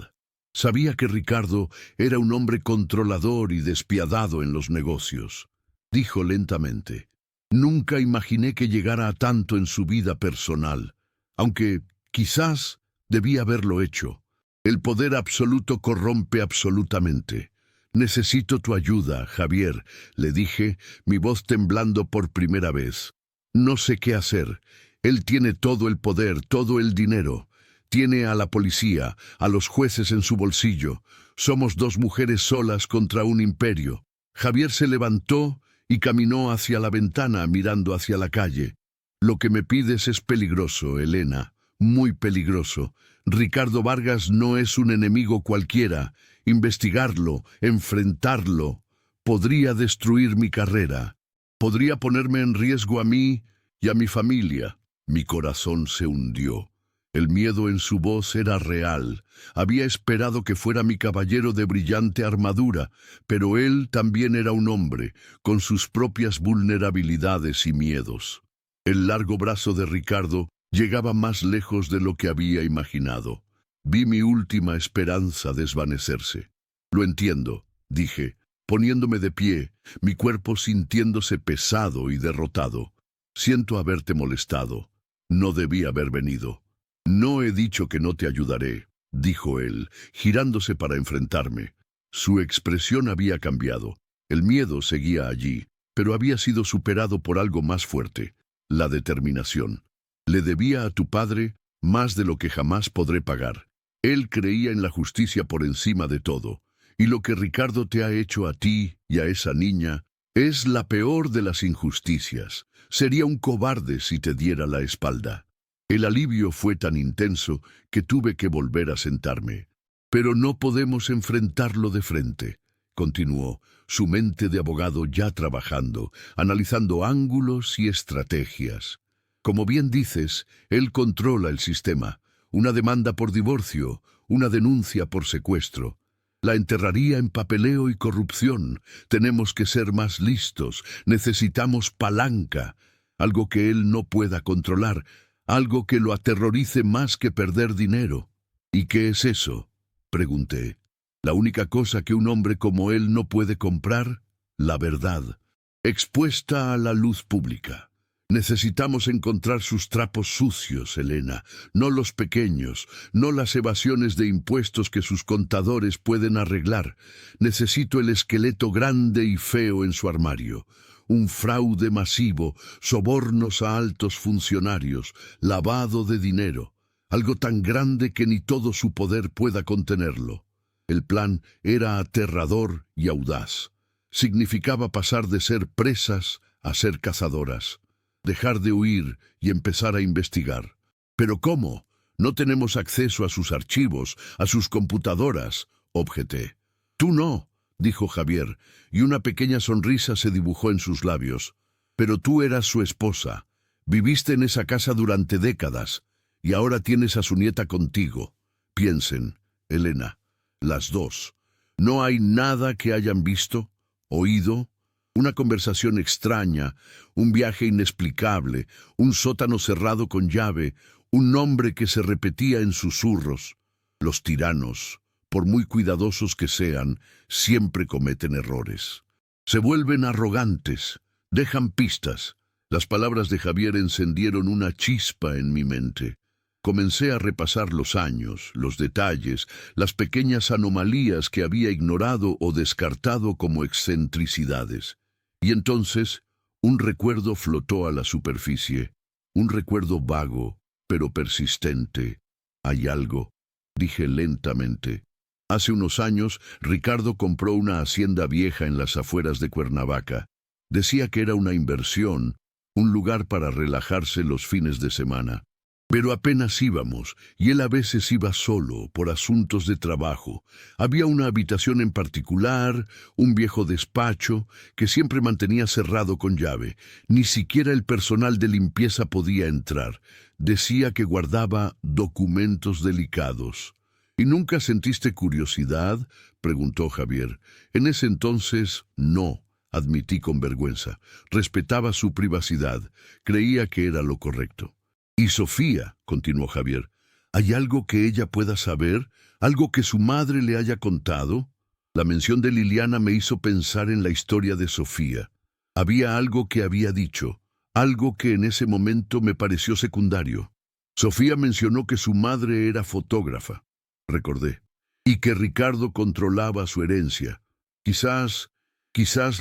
Sabía que Ricardo era un hombre controlador y despiadado en los negocios. Dijo lentamente: «Nunca imaginé que llegara a tanto en su vida personal, aunque quizás debía haberlo hecho. El poder absoluto corrompe absolutamente. Necesito tu ayuda, Javier», le dije, mi voz temblando por primera vez. «No sé qué hacer. Él tiene todo el poder, todo el dinero. Tiene a la policía, a los jueces en su bolsillo. Somos dos mujeres solas contra un imperio». Javier se levantó y caminó hacia la ventana mirando hacia la calle. «Lo que me pides es peligroso, Elena, muy peligroso. Ricardo Vargas no es un enemigo cualquiera. Investigarlo, enfrentarlo, podría destruir mi carrera. Podría ponerme en riesgo a mí y a mi familia». Mi corazón se hundió. El miedo en su voz era real. Había esperado que fuera mi caballero de brillante armadura, pero él también era un hombre, con sus propias vulnerabilidades y miedos. El largo brazo de Ricardo llegaba más lejos de lo que había imaginado. Vi mi última esperanza desvanecerse. «Lo entiendo», dije, poniéndome de pie, mi cuerpo sintiéndose pesado y derrotado. «Siento haberte molestado. No debí haber venido». «No he dicho que no te ayudaré», dijo él, girándose para enfrentarme. Su expresión había cambiado. El miedo seguía allí, pero había sido superado por algo más fuerte: la determinación. «Le debía a tu padre más de lo que jamás podré pagar. Él creía en la justicia por encima de todo, y lo que Ricardo te ha hecho a ti y a esa niña es la peor de las injusticias. Sería un cobarde si te diera la espalda». El alivio fue tan intenso que tuve que volver a sentarme. Pero no podemos enfrentarlo de frente, continuó, su mente de abogado ya trabajando, analizando ángulos y estrategias. Como bien dices, él controla el sistema. Una demanda por divorcio, una denuncia por secuestro. La enterraría en papeleo y corrupción. Tenemos que ser más listos. Necesitamos palanca. Algo que él no pueda controlar. Algo que lo aterrorice más que perder dinero. ¿Y qué es eso?, pregunté. La única cosa que un hombre como él no puede comprar, la verdad, expuesta a la luz pública. Necesitamos encontrar sus trapos sucios, Elena, no los pequeños, no las evasiones de impuestos que sus contadores pueden arreglar. Necesito el esqueleto grande y feo en su armario. Un fraude masivo, sobornos a altos funcionarios, lavado de dinero. Algo tan grande que ni todo su poder pueda contenerlo. El plan era aterrador y audaz. Significaba pasar de ser presas a ser cazadoras. Dejar de huir y empezar a investigar. ¿Pero cómo? No tenemos acceso a sus archivos, a sus computadoras, objeté. Tú no, dijo Javier, y una pequeña sonrisa se dibujó en sus labios. Pero tú eras su esposa. Viviste en esa casa durante décadas, y ahora tienes a su nieta contigo. Piensen, Elena, las dos. ¿No hay nada que hayan visto, oído? Una conversación extraña, un viaje inexplicable, un sótano cerrado con llave, un nombre que se repetía en susurros. Los tiranos, por muy cuidadosos que sean, siempre cometen errores. Se vuelven arrogantes, dejan pistas. Las palabras de Javier encendieron una chispa en mi mente. Comencé a repasar los años, los detalles, las pequeñas anomalías que había ignorado o descartado como excentricidades. Y entonces, un recuerdo flotó a la superficie, un recuerdo vago, pero persistente. Hay algo, dije lentamente. Hace unos años, Ricardo compró una hacienda vieja en las afueras de Cuernavaca. Decía que era una inversión, un lugar para relajarse los fines de semana. Pero apenas íbamos, y él a veces iba solo, por asuntos de trabajo. Había una habitación en particular, un viejo despacho, que siempre mantenía cerrado con llave. Ni siquiera el personal de limpieza podía entrar. Decía que guardaba documentos delicados. ¿Y nunca sentiste curiosidad?, preguntó Javier. En ese entonces, no, admití con vergüenza. Respetaba su privacidad. Creía que era lo correcto. «Y Sofía», continuó Javier, ¿hay algo que ella pueda saber? ¿Algo que su madre le haya contado? La mención de Liliana me hizo pensar en la historia de Sofía. Había algo que había dicho, algo que en ese momento me pareció secundario. Sofía mencionó que su madre era fotógrafa, recordé, y que Ricardo controlaba su herencia. Quizás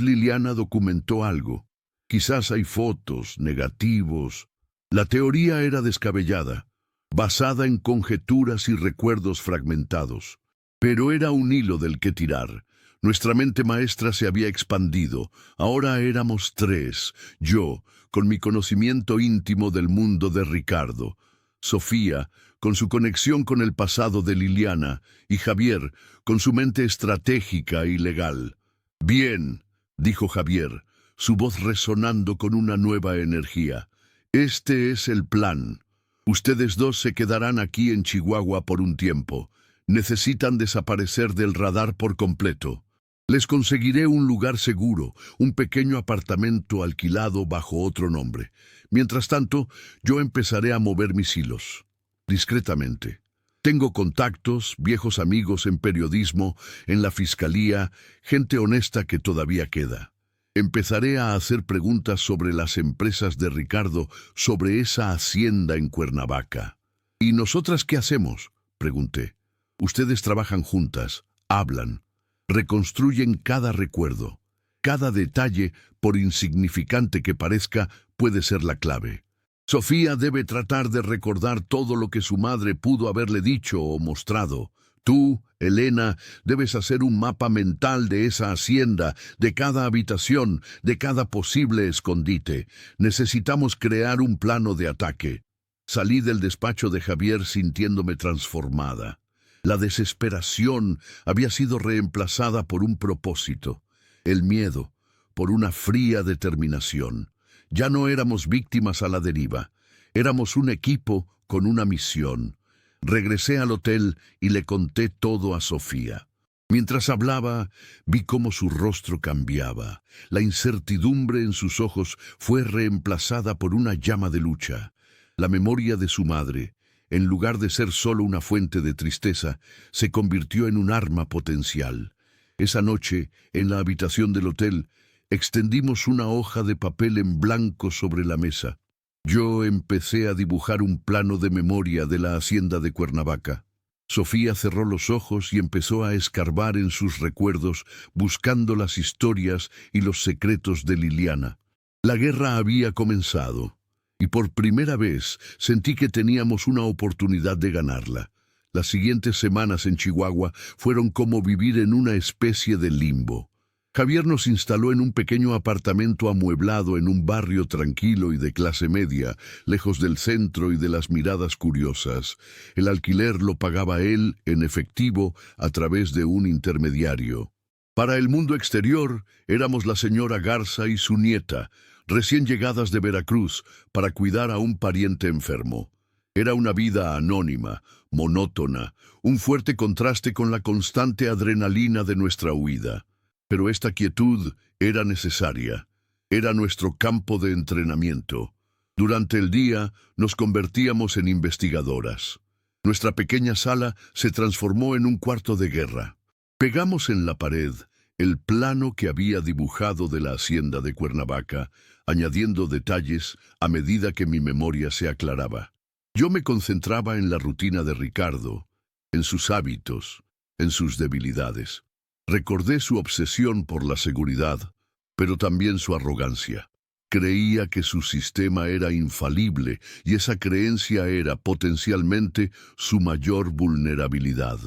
Liliana documentó algo. Quizás hay fotos, negativos. La teoría era descabellada, basada en conjeturas y recuerdos fragmentados. Pero era un hilo del que tirar. Nuestra mente maestra se había expandido. Ahora éramos tres. Yo, con mi conocimiento íntimo del mundo de Ricardo. Sofía, con su conexión con el pasado de Liliana. Y Javier, con su mente estratégica y legal. «Bien», dijo Javier, su voz resonando con una nueva energía. «Este es el plan. Ustedes dos se quedarán aquí en Chihuahua por un tiempo. Necesitan desaparecer del radar por completo. Les conseguiré un lugar seguro, un pequeño apartamento alquilado bajo otro nombre. Mientras tanto, yo empezaré a mover mis hilos, discretamente. Tengo contactos, viejos amigos en periodismo, en la fiscalía, gente honesta que todavía queda. Empezaré a hacer preguntas sobre las empresas de Ricardo, sobre esa hacienda en Cuernavaca. ¿Y nosotras qué hacemos?, pregunté. Ustedes trabajan juntas, hablan, reconstruyen cada recuerdo. Cada detalle, por insignificante que parezca, puede ser la clave. Sofía debe tratar de recordar todo lo que su madre pudo haberle dicho o mostrado. Tú, Elena, debes hacer un mapa mental de esa hacienda, de cada habitación, de cada posible escondite. Necesitamos crear un plano de ataque. Salí del despacho de Javier sintiéndome transformada. La desesperación había sido reemplazada por un propósito, el miedo por una fría determinación. Ya no éramos víctimas a la deriva, éramos un equipo con una misión. Regresé al hotel y le conté todo a Sofía. Mientras hablaba, vi cómo su rostro cambiaba. La incertidumbre en sus ojos fue reemplazada por una llama de lucha. La memoria de su madre, en lugar de ser solo una fuente de tristeza, se convirtió en un arma potencial. Esa noche, en la habitación del hotel, extendimos una hoja de papel en blanco sobre la mesa. Yo empecé a dibujar un plano de memoria de la hacienda de Cuernavaca. Sofía cerró los ojos y empezó a escarbar en sus recuerdos, buscando las historias y los secretos de Liliana. La guerra había comenzado, y por primera vez sentí que teníamos una oportunidad de ganarla. Las siguientes semanas en Chihuahua fueron como vivir en una especie de limbo. Javier nos instaló en un pequeño apartamento amueblado en un barrio tranquilo y de clase media, lejos del centro y de las miradas curiosas. El alquiler lo pagaba él en efectivo a través de un intermediario. Para el mundo exterior, éramos la señora Garza y su nieta, recién llegadas de Veracruz, para cuidar a un pariente enfermo. Era una vida anónima, monótona, un fuerte contraste con la constante adrenalina de nuestra huida. Pero esta quietud era necesaria. Era nuestro campo de entrenamiento. Durante el día nos convertíamos en investigadoras. Nuestra pequeña sala se transformó en un cuarto de guerra. Pegamos en la pared el plano que había dibujado de la hacienda de Cuernavaca, añadiendo detalles a medida que mi memoria se aclaraba. Yo me concentraba en la rutina de Ricardo, en sus hábitos, en sus debilidades. Recordé su obsesión por la seguridad, pero también su arrogancia. Creía que su sistema era infalible y esa creencia era potencialmente su mayor vulnerabilidad.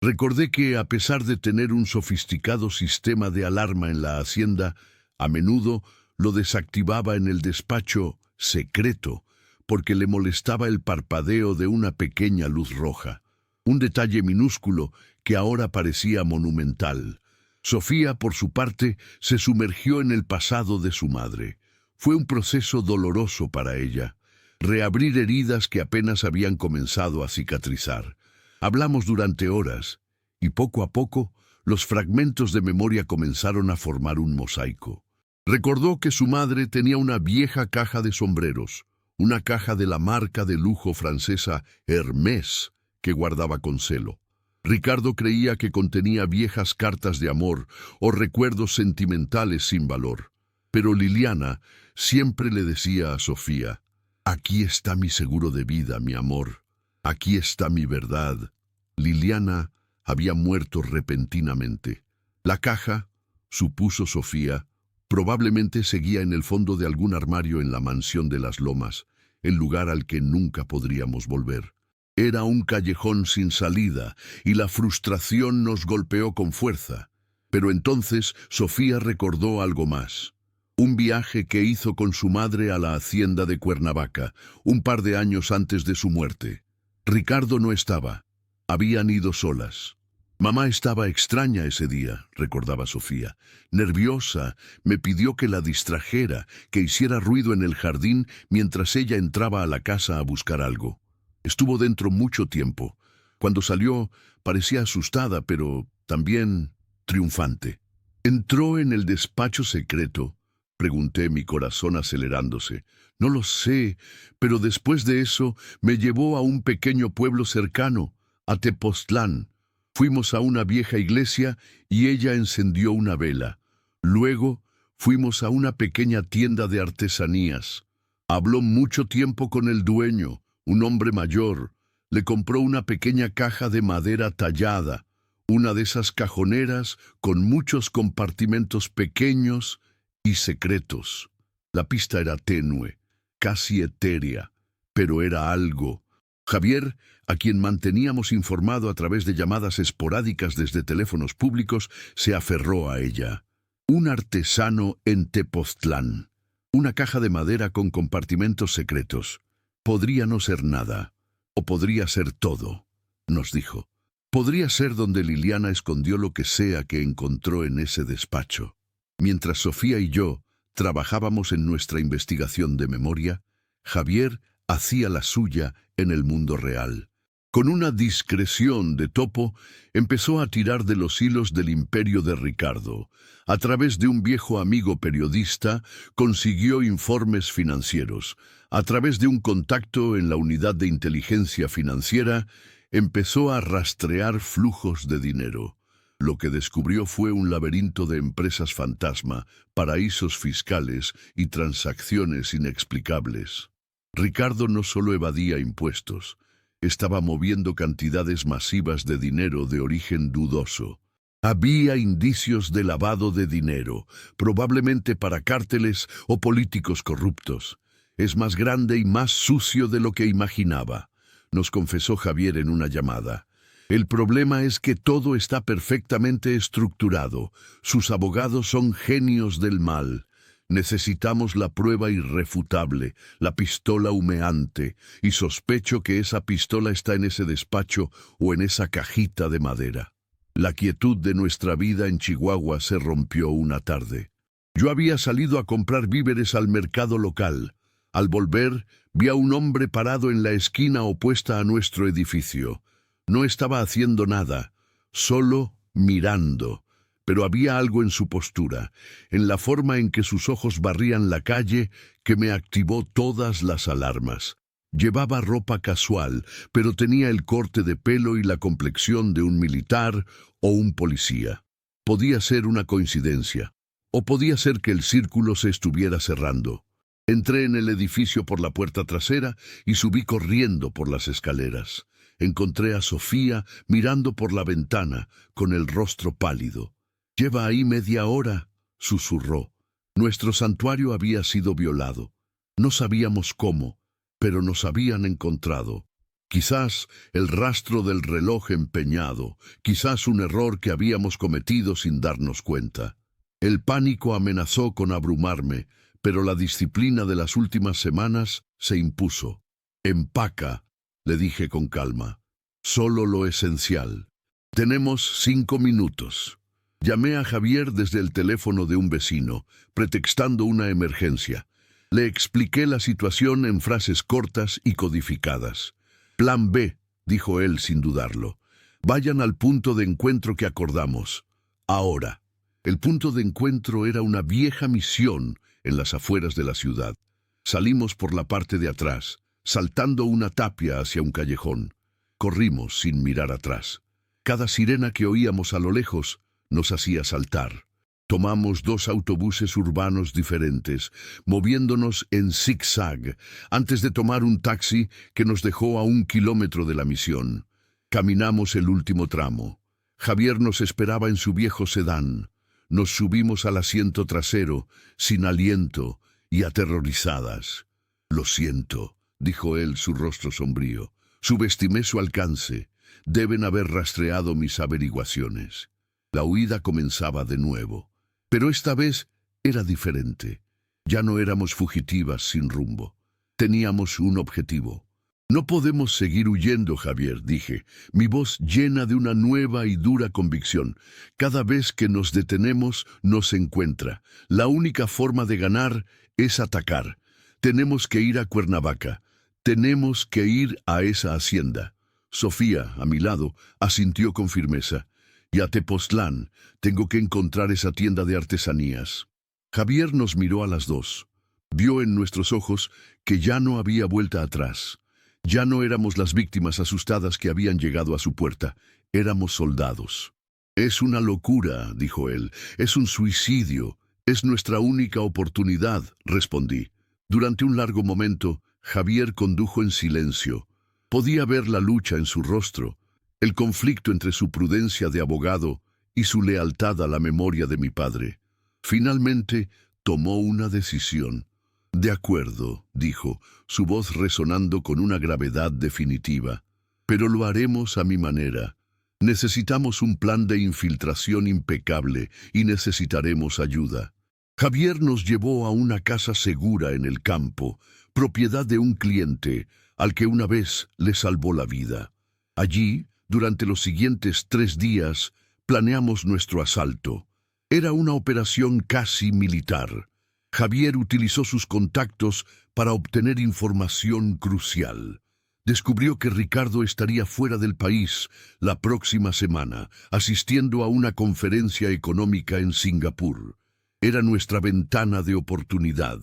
Recordé que, a pesar de tener un sofisticado sistema de alarma en la hacienda, a menudo lo desactivaba en el despacho secreto porque le molestaba el parpadeo de una pequeña luz roja. Un detalle minúsculo que ahora parecía monumental. Sofía, por su parte, se sumergió en el pasado de su madre. Fue un proceso doloroso para ella. Reabrir heridas que apenas habían comenzado a cicatrizar. Hablamos durante horas, y poco a poco, los fragmentos de memoria comenzaron a formar un mosaico. Recordó que su madre tenía una vieja caja de sombreros, una caja de la marca de lujo francesa Hermès, que guardaba con celo. Ricardo creía que contenía viejas cartas de amor o recuerdos sentimentales sin valor. Pero Liliana siempre le decía a Sofía: «Aquí está mi seguro de vida, mi amor. Aquí está mi verdad». Liliana había muerto repentinamente. La caja, supuso Sofía, probablemente seguía en el fondo de algún armario en la mansión de las Lomas, el lugar al que nunca podríamos volver. Era un callejón sin salida y la frustración nos golpeó con fuerza. Pero entonces Sofía recordó algo más. Un viaje que hizo con su madre a la hacienda de Cuernavaca, un par de años antes de su muerte. Ricardo no estaba. Habían ido solas. Mamá estaba extraña ese día, recordaba Sofía. Nerviosa, me pidió que la distrajera, que hiciera ruido en el jardín mientras ella entraba a la casa a buscar algo. Estuvo dentro mucho tiempo. Cuando salió, parecía asustada, pero también triunfante. ¿Entró en el despacho secreto?, pregunté, mi corazón acelerándose. No lo sé, pero después de eso me llevó a un pequeño pueblo cercano, a Tepoztlán. Fuimos a una vieja iglesia y ella encendió una vela. Luego fuimos a una pequeña tienda de artesanías. Habló mucho tiempo con el dueño, un hombre mayor. Le compró una pequeña caja de madera tallada, una de esas cajoneras con muchos compartimentos pequeños y secretos. La pista era tenue, casi etérea, pero era algo. Javier, a quien manteníamos informado a través de llamadas esporádicas desde teléfonos públicos, se aferró a ella. Un artesano en Tepoztlán. Una caja de madera con compartimentos secretos. Podría no ser nada, o podría ser todo, nos dijo. Podría ser donde Liliana escondió lo que sea que encontró en ese despacho. Mientras Sofía y yo trabajábamos en nuestra investigación de memoria, Javier hacía la suya en el mundo real. Con una discreción de topo, empezó a tirar de los hilos del imperio de Ricardo. A través de un viejo amigo periodista, consiguió informes financieros. A través de un contacto en la unidad de inteligencia financiera, empezó a rastrear flujos de dinero. Lo que descubrió fue un laberinto de empresas fantasma, paraísos fiscales y transacciones inexplicables. Ricardo no solo evadía impuestos, estaba moviendo cantidades masivas de dinero de origen dudoso. Había indicios de lavado de dinero, probablemente para cárteles o políticos corruptos. Es más grande y más sucio de lo que imaginaba, nos confesó Javier en una llamada. El problema es que todo está perfectamente estructurado. Sus abogados son genios del mal. Necesitamos la prueba irrefutable, la pistola humeante, y sospecho que esa pistola está en ese despacho o en esa cajita de madera. La quietud de nuestra vida en Chihuahua se rompió una tarde. Yo había salido a comprar víveres al mercado local. Al volver, vi a un hombre parado en la esquina opuesta a nuestro edificio. No estaba haciendo nada, solo mirando. Pero había algo en su postura, en la forma en que sus ojos barrían la calle, que me activó todas las alarmas. Llevaba ropa casual, pero tenía el corte de pelo y la complexión de un militar o un policía. Podía ser una coincidencia, o podía ser que el círculo se estuviera cerrando. Entré en el edificio por la puerta trasera y subí corriendo por las escaleras. Encontré a Sofía mirando por la ventana, con el rostro pálido. «Lleva ahí media hora», susurró. Nuestro santuario había sido violado. No sabíamos cómo, pero nos habían encontrado. Quizás el rastro del reloj empeñado, quizás un error que habíamos cometido sin darnos cuenta. El pánico amenazó con abrumarme, pero la disciplina de las últimas semanas se impuso. «Empaca», le dije con calma. «Solo lo esencial. Tenemos 5 minutos». Llamé a Javier desde el teléfono de un vecino, pretextando una emergencia. Le expliqué la situación en frases cortas y codificadas. «Plan B», dijo él sin dudarlo. «Vayan al punto de encuentro que acordamos. Ahora». El punto de encuentro era una vieja misión en las afueras de la ciudad. Salimos por la parte de atrás, saltando una tapia hacia un callejón. Corrimos sin mirar atrás. Cada sirena que oíamos a lo lejos nos hacía saltar. Tomamos 2 autobuses urbanos diferentes, moviéndonos en zigzag, antes de tomar un taxi que nos dejó a 1 kilómetro de la misión. Caminamos el último tramo. Javier nos esperaba en su viejo sedán. Nos subimos al asiento trasero, sin aliento y aterrorizadas. «Lo siento», dijo él, su rostro sombrío. «Subestimé su alcance. Deben haber rastreado mis averiguaciones». La huida comenzaba de nuevo, pero esta vez era diferente. Ya no éramos fugitivas sin rumbo. Teníamos un objetivo. «No podemos seguir huyendo, Javier», dije, mi voz llena de una nueva y dura convicción. «Cada vez que nos detenemos, nos encuentra. La única forma de ganar es atacar. Tenemos que ir a Cuernavaca. Tenemos que ir a esa hacienda». Sofía, a mi lado, asintió con firmeza. «Y a Tepoztlán, tengo que encontrar esa tienda de artesanías». Javier nos miró a las dos. Vio en nuestros ojos que ya no había vuelta atrás. Ya no éramos las víctimas asustadas que habían llegado a su puerta. Éramos soldados. «Es una locura», dijo él. «Es un suicidio. Es nuestra única oportunidad», respondí. Durante un largo momento, Javier condujo en silencio. Podía ver la lucha en su rostro, el conflicto entre su prudencia de abogado y su lealtad a la memoria de mi padre. Finalmente, tomó una decisión. «De acuerdo», dijo, su voz resonando con una gravedad definitiva. «Pero lo haremos a mi manera. Necesitamos un plan de infiltración impecable y necesitaremos ayuda». Javier nos llevó a una casa segura en el campo, propiedad de un cliente al que una vez le salvó la vida. Allí, durante los siguientes 3 días, planeamos nuestro asalto. Era una operación casi militar. Javier utilizó sus contactos para obtener información crucial. Descubrió que Ricardo estaría fuera del país la próxima semana, asistiendo a una conferencia económica en Singapur. Era nuestra ventana de oportunidad.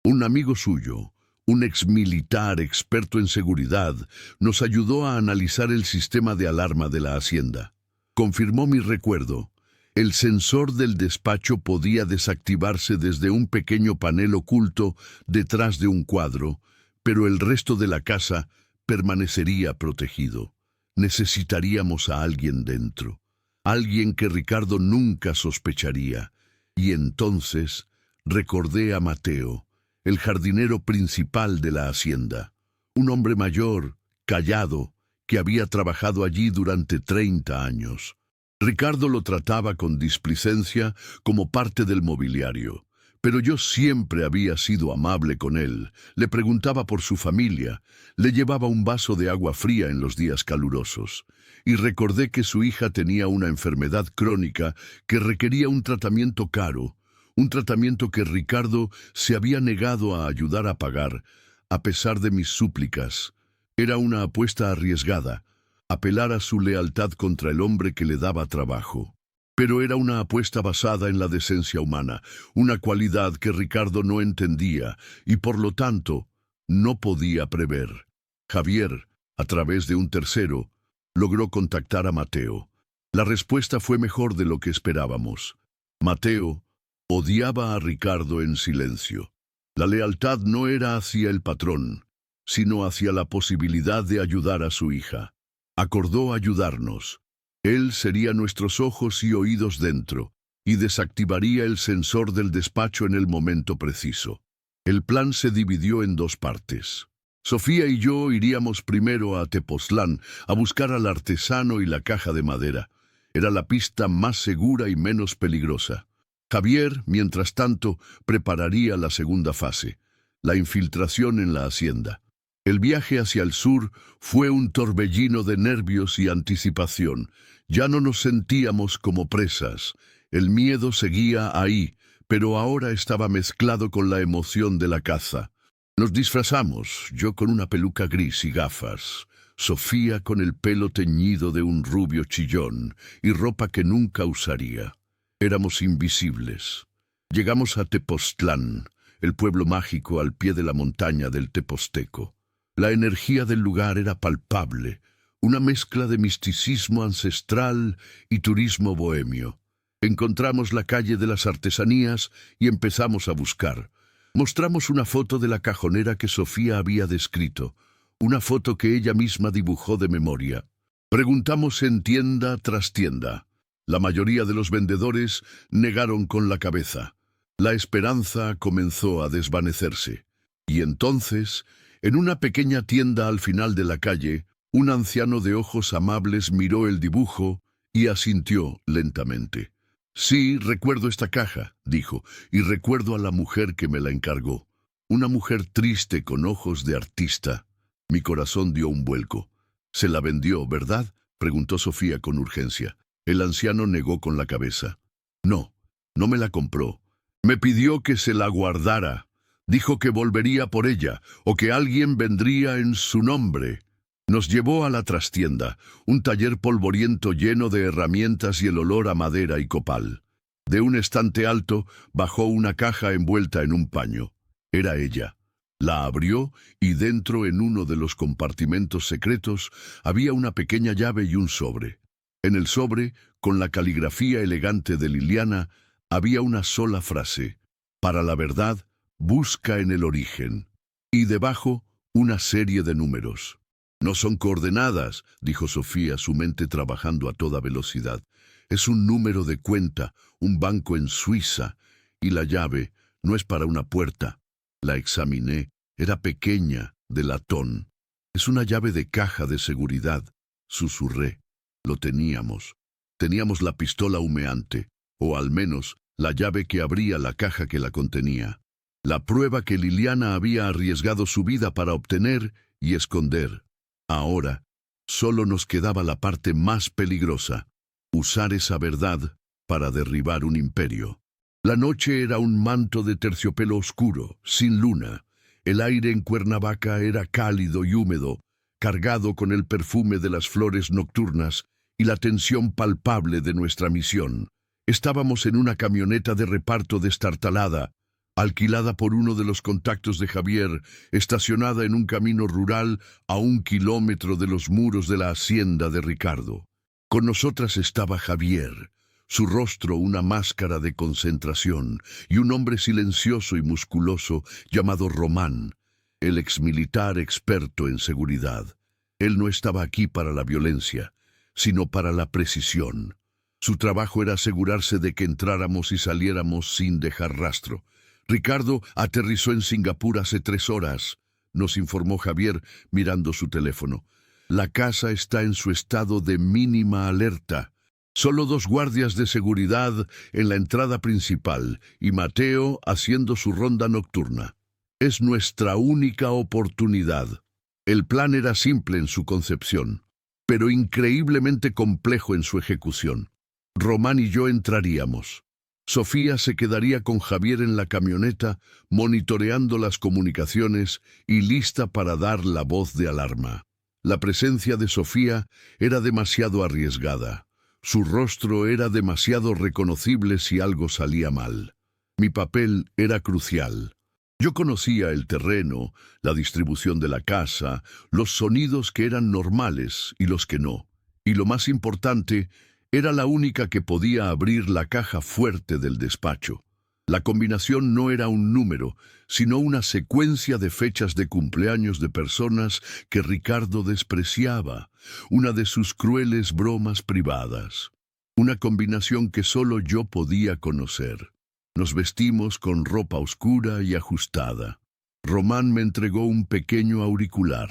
Un amigo suyo, un exmilitar experto en seguridad, nos ayudó a analizar el sistema de alarma de la hacienda. Confirmó mi recuerdo. El sensor del despacho podía desactivarse desde un pequeño panel oculto detrás de un cuadro, pero el resto de la casa permanecería protegido. Necesitaríamos a alguien dentro, alguien que Ricardo nunca sospecharía. Y entonces recordé a Mateo, el jardinero principal de la hacienda, un hombre mayor, callado, que había trabajado allí durante 30 años. Ricardo lo trataba con displicencia como parte del mobiliario, pero yo siempre había sido amable con él. Le preguntaba por su familia, le llevaba un vaso de agua fría en los días calurosos, y recordé que su hija tenía una enfermedad crónica que requería un tratamiento caro, un tratamiento que Ricardo se había negado a ayudar a pagar, a pesar de mis súplicas. Era una apuesta arriesgada, apelar a su lealtad contra el hombre que le daba trabajo. Pero era una apuesta basada en la decencia humana, una cualidad que Ricardo no entendía y por lo tanto no podía prever. Javier, a través de un tercero, logró contactar a Mateo. La respuesta fue mejor de lo que esperábamos. Mateo odiaba a Ricardo en silencio. La lealtad no era hacia el patrón, sino hacia la posibilidad de ayudar a su hija. Acordó ayudarnos. Él sería nuestros ojos y oídos dentro, y desactivaría el sensor del despacho en el momento preciso. El plan se dividió en 2 partes. Sofía y yo iríamos primero a Tepoztlán a buscar al artesano y la caja de madera. Era la pista más segura y menos peligrosa. Javier, mientras tanto, prepararía la segunda fase, la infiltración en la hacienda. El viaje hacia el sur fue un torbellino de nervios y anticipación. Ya no nos sentíamos como presas. El miedo seguía ahí, pero ahora estaba mezclado con la emoción de la caza. Nos disfrazamos, yo con una peluca gris y gafas, Sofía con el pelo teñido de un rubio chillón y ropa que nunca usaría. Éramos invisibles. Llegamos a Tepoztlán, el pueblo mágico al pie de la montaña del Teposteco. La energía del lugar era palpable, una mezcla de misticismo ancestral y turismo bohemio. Encontramos la calle de las artesanías y empezamos a buscar. Mostramos una foto de la cajonera que Sofía había descrito, una foto que ella misma dibujó de memoria. Preguntamos en tienda tras tienda. La mayoría de los vendedores negaron con la cabeza. La esperanza comenzó a desvanecerse. Y entonces, en una pequeña tienda al final de la calle, un anciano de ojos amables miró el dibujo y asintió lentamente. «Sí, recuerdo esta caja», dijo, «y recuerdo a la mujer que me la encargó. Una mujer triste con ojos de artista». Mi corazón dio un vuelco. «Se la vendió, ¿verdad?», preguntó Sofía con urgencia. El anciano negó con la cabeza. «No, no me la compró. Me pidió que se la guardara. Dijo que volvería por ella, o que alguien vendría en su nombre». Nos llevó a la trastienda, un taller polvoriento lleno de herramientas y el olor a madera y copal. De un estante alto bajó una caja envuelta en un paño. Era ella. La abrió y dentro, en uno de los compartimentos secretos, había una pequeña llave y un sobre. En el sobre, con la caligrafía elegante de Liliana, había una sola frase: «Para la verdad, busca en el origen». Y debajo, una serie de números. «No son coordenadas», dijo Sofía, su mente trabajando a toda velocidad. «Es un número de cuenta, un banco en Suiza, y la llave no es para una puerta». La examiné. Era pequeña, de latón. «Es una llave de caja de seguridad», susurré. Lo teníamos. Teníamos la pistola humeante, o al menos la llave que abría la caja que la contenía. la prueba que Liliana había arriesgado su vida para obtener y esconder. Ahora, solo nos quedaba la parte más peligrosa: usar esa verdad para derribar un imperio. La noche era un manto de terciopelo oscuro, sin luna. El aire en Cuernavaca era cálido y húmedo, cargado con el perfume de las flores nocturnas y la tensión palpable de nuestra misión. Estábamos en una camioneta de reparto destartalada, alquilada por uno de los contactos de Javier, estacionada en un camino rural a 1 kilómetro de los muros de la hacienda de Ricardo. Con nosotras estaba Javier, su rostro una máscara de concentración, y un hombre silencioso y musculoso llamado Román, el exmilitar experto en seguridad. Él no estaba aquí para la violencia, sino para la precisión. Su trabajo era asegurarse de que entráramos y saliéramos sin dejar rastro. Ricardo aterrizó en Singapur hace 3 horas, nos informó Javier mirando su teléfono. La casa está en su estado de mínima alerta. Solo 2 guardias de seguridad en la entrada principal y Mateo haciendo su ronda nocturna. Es nuestra única oportunidad. El plan era simple en su concepción, pero increíblemente complejo en su ejecución. Román y yo entraríamos. Sofía se quedaría con Javier en la camioneta, monitoreando las comunicaciones y lista para dar la voz de alarma. La presencia de Sofía era demasiado arriesgada. Su rostro era demasiado reconocible si algo salía mal. Mi papel era crucial. Yo conocía el terreno, la distribución de la casa, los sonidos que eran normales y los que no. Y lo más importante, era la única que podía abrir la caja fuerte del despacho. La combinación no era un número, sino una secuencia de fechas de cumpleaños de personas que Ricardo despreciaba, una de sus crueles bromas privadas. Una combinación que solo yo podía conocer. Nos vestimos con ropa oscura y ajustada. Román me entregó un pequeño auricular.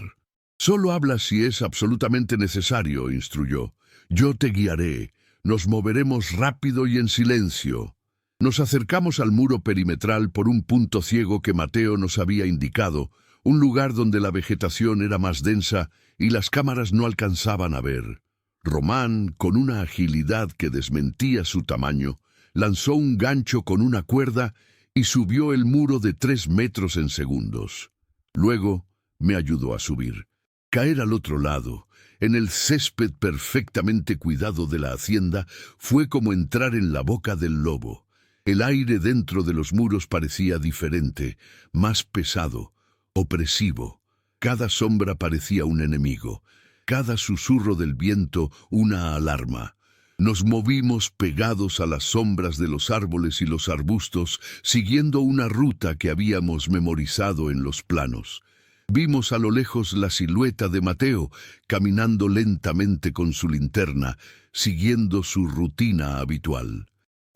«Solo habla si es absolutamente necesario», instruyó. «Yo te guiaré. Nos moveremos rápido y en silencio». Nos acercamos al muro perimetral por un punto ciego que Mateo nos había indicado, un lugar donde la vegetación era más densa y las cámaras no alcanzaban a ver. Román, con una agilidad que desmentía su tamaño, lanzó un gancho con una cuerda y subió el muro de 3 metros en segundos. Luego me ayudó a subir. Caer al otro lado, en el césped perfectamente cuidado de la hacienda, fue como entrar en la boca del lobo. El aire dentro de los muros parecía diferente, más pesado, opresivo. Cada sombra parecía un enemigo, cada susurro del viento una alarma. Nos movimos pegados a las sombras de los árboles y los arbustos, siguiendo una ruta que habíamos memorizado en los planos. Vimos a lo lejos la silueta de Mateo, caminando lentamente con su linterna, siguiendo su rutina habitual.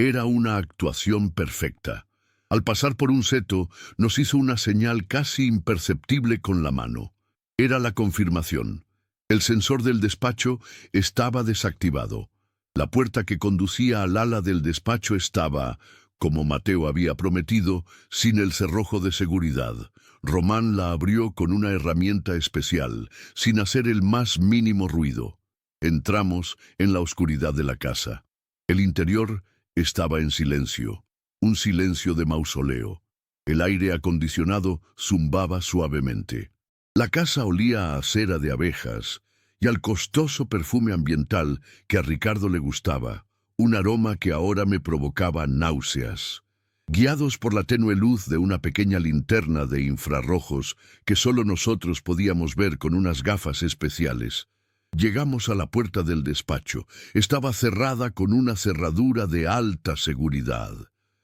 Era una actuación perfecta. Al pasar por un seto, nos hizo una señal casi imperceptible con la mano. Era la confirmación. El sensor del despacho estaba desactivado. La puerta que conducía al ala del despacho estaba, como Mateo había prometido, sin el cerrojo de seguridad. Román la abrió con una herramienta especial, sin hacer el más mínimo ruido. Entramos en la oscuridad de la casa. El interior estaba en silencio, un silencio de mausoleo. El aire acondicionado zumbaba suavemente. La casa olía a cera de abejas y al costoso perfume ambiental que a Ricardo le gustaba, un aroma que ahora me provocaba náuseas. Guiados por la tenue luz de una pequeña linterna de infrarrojos que solo nosotros podíamos ver con unas gafas especiales, llegamos a la puerta del despacho. Estaba cerrada con una cerradura de alta seguridad.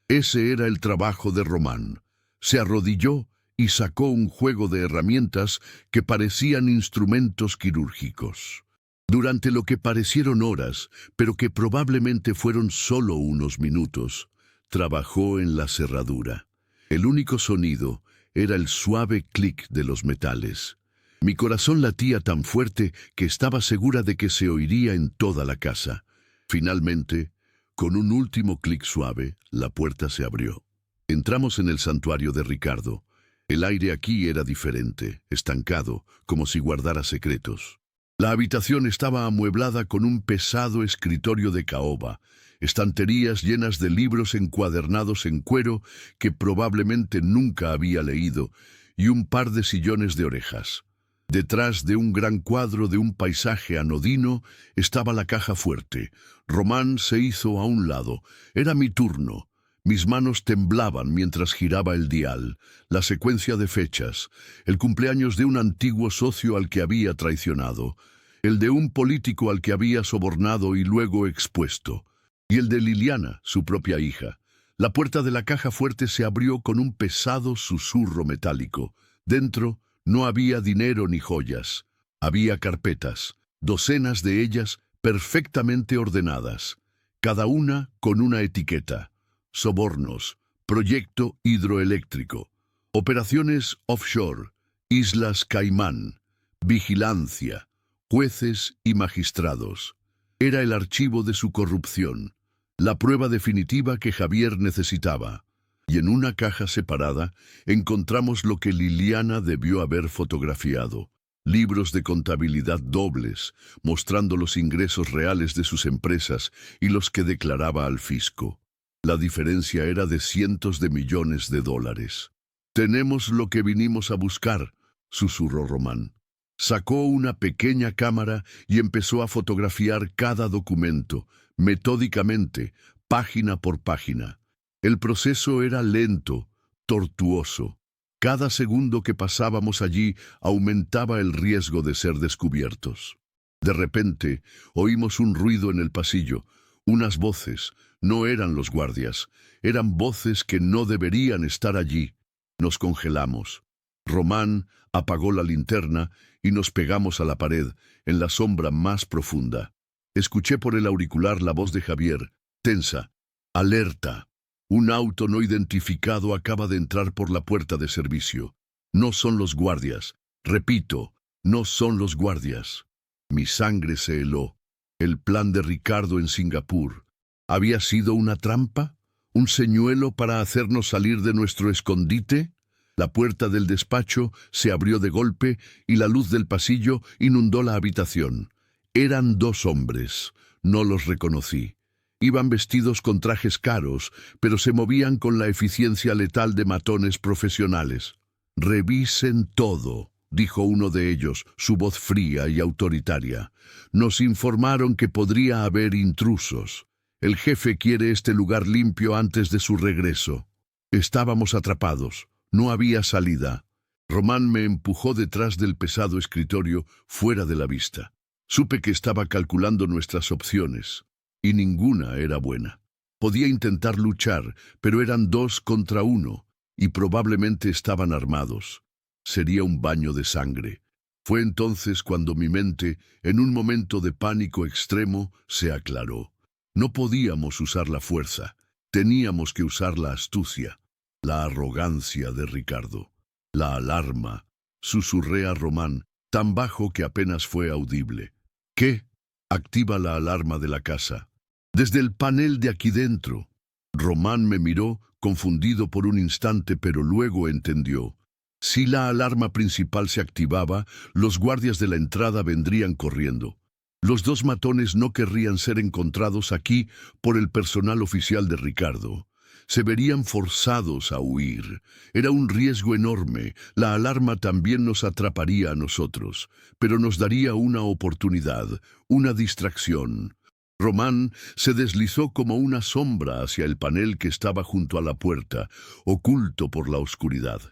Ese era el trabajo de Román. Se arrodilló y sacó un juego de herramientas que parecían instrumentos quirúrgicos. Durante lo que parecieron horas, pero que probablemente fueron solo unos minutos, trabajó en la cerradura. El único sonido era el suave clic de los metales. Mi corazón latía tan fuerte que estaba segura de que se oiría en toda la casa. Finalmente, con un último clic suave, la puerta se abrió. Entramos en el santuario de Ricardo. El aire aquí era diferente, estancado, como si guardara secretos. La habitación estaba amueblada con un pesado escritorio de caoba, estanterías llenas de libros encuadernados en cuero que probablemente nunca había leído, y un par de sillones de orejas. Detrás de un gran cuadro de un paisaje anodino estaba la caja fuerte. Román se hizo a un lado. Era mi turno. Mis manos temblaban mientras giraba el dial, la secuencia de fechas, el cumpleaños de un antiguo socio al que había traicionado, el de un político al que había sobornado y luego expuesto, y el de Liliana, su propia hija. La puerta de la caja fuerte se abrió con un pesado susurro metálico. Dentro no había dinero ni joyas. Había carpetas, docenas de ellas perfectamente ordenadas, cada una con una etiqueta. Sobornos, proyecto hidroeléctrico, operaciones offshore, Islas Caimán, vigilancia, jueces y magistrados. Era el archivo de su corrupción, la prueba definitiva que Javier necesitaba. Y en una caja separada encontramos lo que Liliana debió haber fotografiado. Libros de contabilidad dobles, mostrando los ingresos reales de sus empresas y los que declaraba al fisco. La diferencia era de cientos de millones de dólares. «Tenemos lo que vinimos a buscar», susurró Román. Sacó una pequeña cámara y empezó a fotografiar cada documento, metódicamente, página por página. El proceso era lento, tortuoso. Cada segundo que pasábamos allí aumentaba el riesgo de ser descubiertos. De repente, oímos un ruido en el pasillo, unas voces. No eran los guardias, eran voces que no deberían estar allí. Nos congelamos. Román apagó la linterna y nos pegamos a la pared, en la sombra más profunda. Escuché por el auricular la voz de Javier, tensa, alerta. Un auto no identificado acaba de entrar por la puerta de servicio. No son los guardias. Repito, no son los guardias. Mi sangre se heló. El plan de Ricardo en Singapur. ¿Había sido una trampa? ¿Un señuelo para hacernos salir de nuestro escondite? La puerta del despacho se abrió de golpe y la luz del pasillo inundó la habitación. Eran dos hombres. No los reconocí. Iban vestidos con trajes caros, pero se movían con la eficiencia letal de matones profesionales. «Revisen todo», dijo uno de ellos, su voz fría y autoritaria. «Nos informaron que podría haber intrusos. El jefe quiere este lugar limpio antes de su regreso». Estábamos atrapados. No había salida. Román me empujó detrás del pesado escritorio, fuera de la vista. Supe que estaba calculando nuestras opciones, y ninguna era buena. Podía intentar luchar, pero eran 2 contra 1, y probablemente estaban armados. Sería un baño de sangre. Fue entonces cuando mi mente, en un momento de pánico extremo, se aclaró. No podíamos usar la fuerza, teníamos que usar la astucia, la arrogancia de Ricardo. La alarma, susurré a Román, tan bajo que apenas fue audible. ¿Qué? Activa la alarma de la casa. Desde el panel de aquí dentro. Román me miró, confundido por un instante, pero luego entendió. Si la alarma principal se activaba, los guardias de la entrada vendrían corriendo. Los 2 matones no querrían ser encontrados aquí por el personal oficial de Ricardo. Se verían forzados a huir. Era un riesgo enorme. La alarma también nos atraparía a nosotros, pero nos daría una oportunidad, una distracción. Román se deslizó como una sombra hacia el panel que estaba junto a la puerta, oculto por la oscuridad.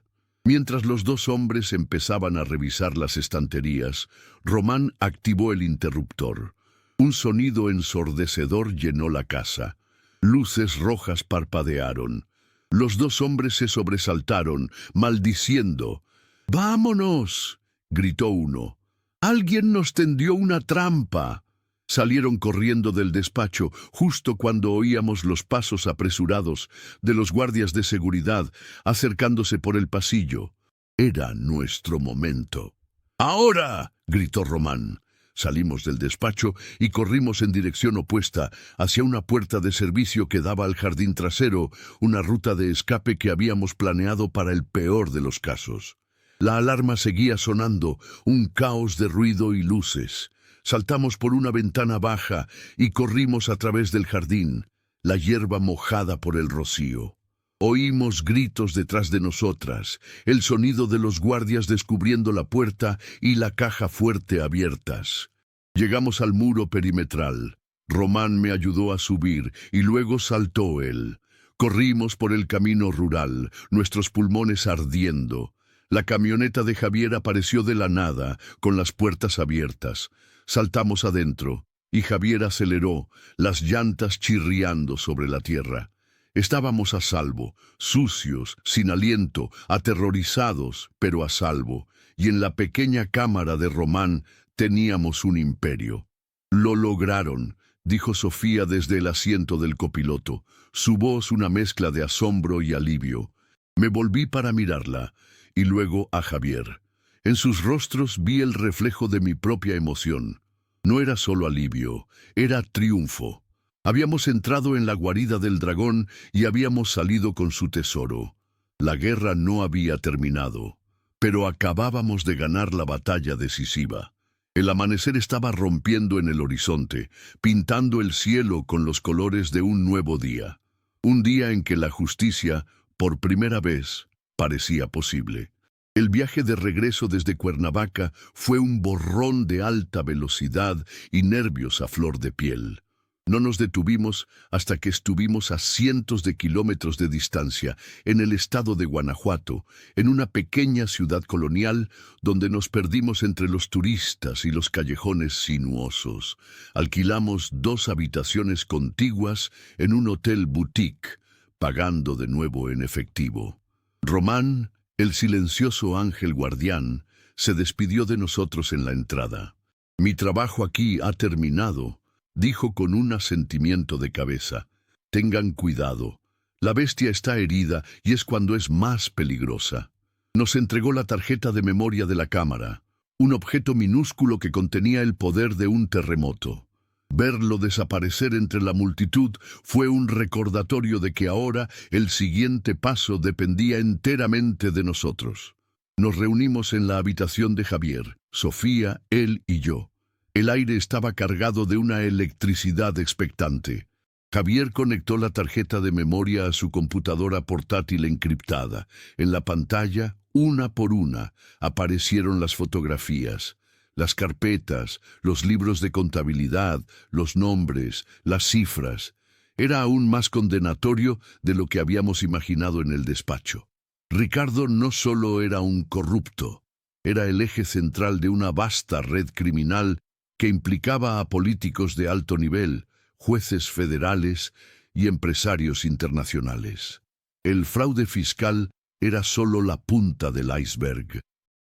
Mientras los 2 hombres empezaban a revisar las estanterías, Román activó el interruptor. Un sonido ensordecedor llenó la casa. Luces rojas parpadearon. Los 2 hombres se sobresaltaron, maldiciendo. «¡Vámonos!», gritó uno. «¡Alguien nos tendió una trampa!». Salieron corriendo del despacho justo cuando oíamos los pasos apresurados de los guardias de seguridad acercándose por el pasillo. Era nuestro momento. «¡Ahora!», gritó Román. Salimos del despacho y corrimos en dirección opuesta, hacia una puerta de servicio que daba al jardín trasero, una ruta de escape que habíamos planeado para el peor de los casos. La alarma seguía sonando, un caos de ruido y luces. Saltamos por una ventana baja y corrimos a través del jardín, la hierba mojada por el rocío. Oímos gritos detrás de nosotras, el sonido de los guardias descubriendo la puerta y la caja fuerte abiertas. Llegamos al muro perimetral. Román me ayudó a subir y luego saltó él. Corrimos por el camino rural, nuestros pulmones ardiendo. La camioneta de Javier apareció de la nada, con las puertas abiertas. Saltamos adentro, y Javier aceleró, las llantas chirriando sobre la tierra. Estábamos a salvo, sucios, sin aliento, aterrorizados, pero a salvo, y en la pequeña cámara de Román teníamos un imperio. «Lo lograron», dijo Sofía desde el asiento del copiloto, su voz una mezcla de asombro y alivio. Me volví para mirarla, y luego a Javier. En sus rostros vi el reflejo de mi propia emoción. No era solo alivio, era triunfo. Habíamos entrado en la guarida del dragón y habíamos salido con su tesoro. La guerra no había terminado, pero acabábamos de ganar la batalla decisiva. El amanecer estaba rompiendo en el horizonte, pintando el cielo con los colores de un nuevo día. Un día en que la justicia, por primera vez, parecía posible. El viaje de regreso desde Cuernavaca fue un borrón de alta velocidad y nervios a flor de piel. No nos detuvimos hasta que estuvimos a cientos de kilómetros de distancia, en el estado de Guanajuato, en una pequeña ciudad colonial donde nos perdimos entre los turistas y los callejones sinuosos. Alquilamos 2 habitaciones contiguas en un hotel boutique, pagando de nuevo en efectivo. Román, el silencioso ángel guardián, se despidió de nosotros en la entrada. «Mi trabajo aquí ha terminado», dijo con un asentimiento de cabeza. «Tengan cuidado. La bestia está herida y es cuando es más peligrosa». Nos entregó la tarjeta de memoria de la cámara, un objeto minúsculo que contenía el poder de un terremoto. Verlo desaparecer entre la multitud fue un recordatorio de que ahora el siguiente paso dependía enteramente de nosotros. Nos reunimos en la habitación de Javier, Sofía, él y yo. El aire estaba cargado de una electricidad expectante. Javier conectó la tarjeta de memoria a su computadora portátil encriptada. En la pantalla, una por una, aparecieron las fotografías, las carpetas, los libros de contabilidad, los nombres, las cifras. Era aún más condenatorio de lo que habíamos imaginado en el despacho. Ricardo no solo era un corrupto, era el eje central de una vasta red criminal que implicaba a políticos de alto nivel, jueces federales y empresarios internacionales. El fraude fiscal era solo la punta del iceberg.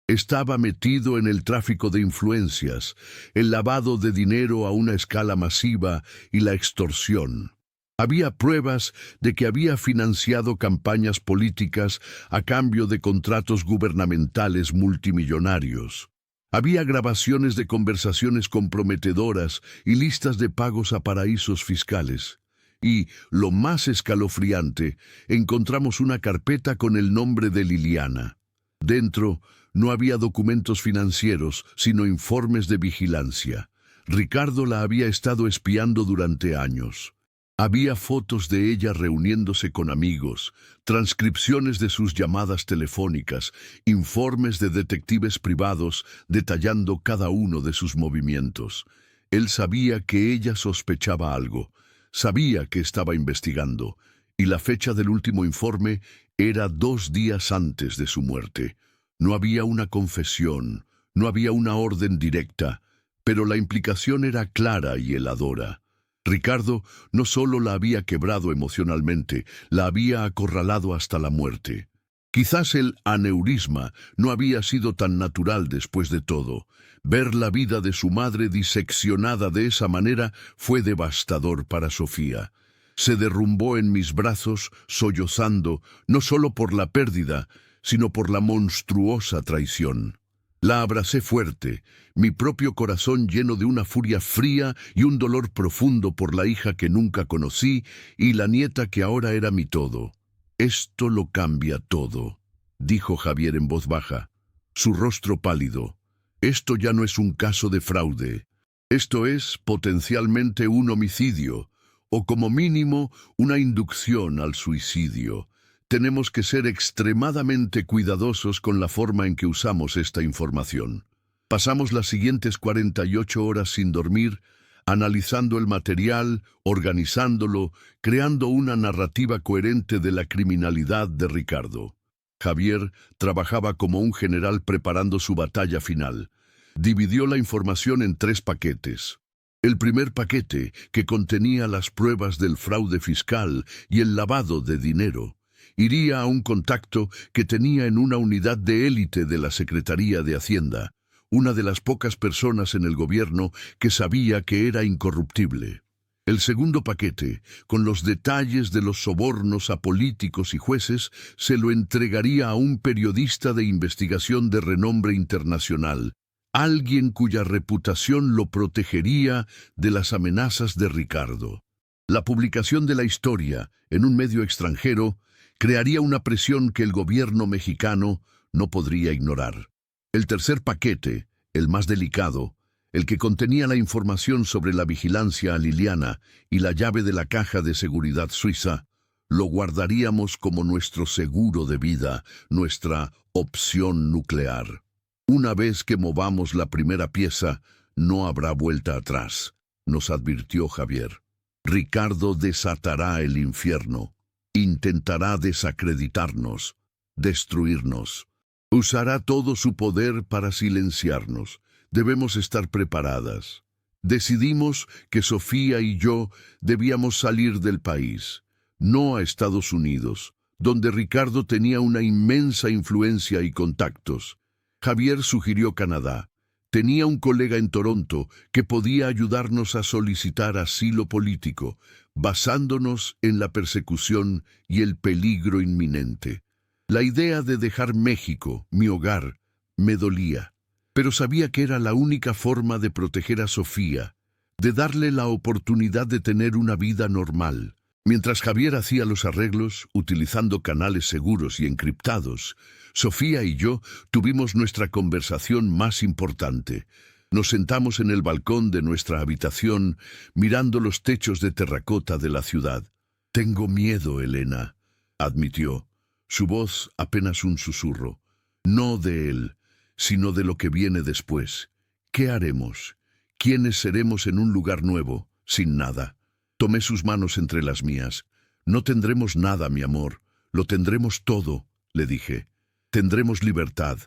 Estaba metido en el tráfico de influencias, el lavado de dinero a una escala masiva y la extorsión. Había pruebas de que había financiado campañas políticas a cambio de contratos gubernamentales multimillonarios. Había grabaciones de conversaciones comprometedoras y listas de pagos a paraísos fiscales. Y, lo más escalofriante, encontramos una carpeta con el nombre de Liliana. Dentro no había documentos financieros, sino informes de vigilancia. Ricardo la había estado espiando durante años. Había fotos de ella reuniéndose con amigos, transcripciones de sus llamadas telefónicas, informes de detectives privados detallando cada uno de sus movimientos. Él sabía que ella sospechaba algo, sabía que estaba investigando, y la fecha del último informe era 2 días antes de su muerte. No había una confesión, no había una orden directa, pero la implicación era clara y heladora. Ricardo no solo la había quebrado emocionalmente, la había acorralado hasta la muerte. Quizás el aneurisma no había sido tan natural después de todo. Ver la vida de su madre diseccionada de esa manera fue devastador para Sofía. Se derrumbó en mis brazos, sollozando, no solo por la pérdida, sino por la monstruosa traición. La abracé fuerte, mi propio corazón lleno de una furia fría y un dolor profundo por la hija que nunca conocí y la nieta que ahora era mi todo. Esto lo cambia todo, dijo Javier en voz baja, su rostro pálido. Esto ya no es un caso de fraude. Esto es potencialmente un homicidio, o como mínimo una inducción al suicidio. Tenemos que ser extremadamente cuidadosos con la forma en que usamos esta información. Pasamos las siguientes 48 horas sin dormir, analizando el material, organizándolo, creando una narrativa coherente de la criminalidad de Ricardo. Javier trabajaba como un general preparando su batalla final. Dividió la información en 3 paquetes. El primer paquete, que contenía las pruebas del fraude fiscal y el lavado de dinero, iría a un contacto que tenía en una unidad de élite de la Secretaría de Hacienda, una de las pocas personas en el gobierno que sabía que era incorruptible. El segundo paquete, con los detalles de los sobornos a políticos y jueces, se lo entregaría a un periodista de investigación de renombre internacional, alguien cuya reputación lo protegería de las amenazas de Ricardo. La publicación de la historia en un medio extranjero crearía una presión que el gobierno mexicano no podría ignorar. El tercer paquete, el más delicado, el que contenía la información sobre la vigilancia a Liliana y la llave de la caja de seguridad suiza, lo guardaríamos como nuestro seguro de vida, nuestra opción nuclear. Una vez que movamos la primera pieza, no habrá vuelta atrás, nos advirtió Javier. Ricardo desatará el infierno. Intentará desacreditarnos, destruirnos. Usará todo su poder para silenciarnos. Debemos estar preparadas. Decidimos que Sofía y yo debíamos salir del país, no a Estados Unidos, donde Ricardo tenía una inmensa influencia y contactos. Javier sugirió Canadá. Tenía un colega en Toronto que podía ayudarnos a solicitar asilo político, basándonos en la persecución y el peligro inminente. La idea de dejar México, mi hogar, me dolía, pero sabía que era la única forma de proteger a Sofía, de darle la oportunidad de tener una vida normal. Mientras Javier hacía los arreglos, utilizando canales seguros y encriptados, Sofía y yo tuvimos nuestra conversación más importante. Nos sentamos en el balcón de nuestra habitación, mirando los techos de terracota de la ciudad. «Tengo miedo, Elena», admitió, su voz apenas un susurro. «No de él, sino de lo que viene después. ¿Qué haremos? ¿Quiénes seremos en un lugar nuevo, sin nada?» Tomé sus manos entre las mías. «No tendremos nada, mi amor. Lo tendremos todo», le dije. «Tendremos libertad,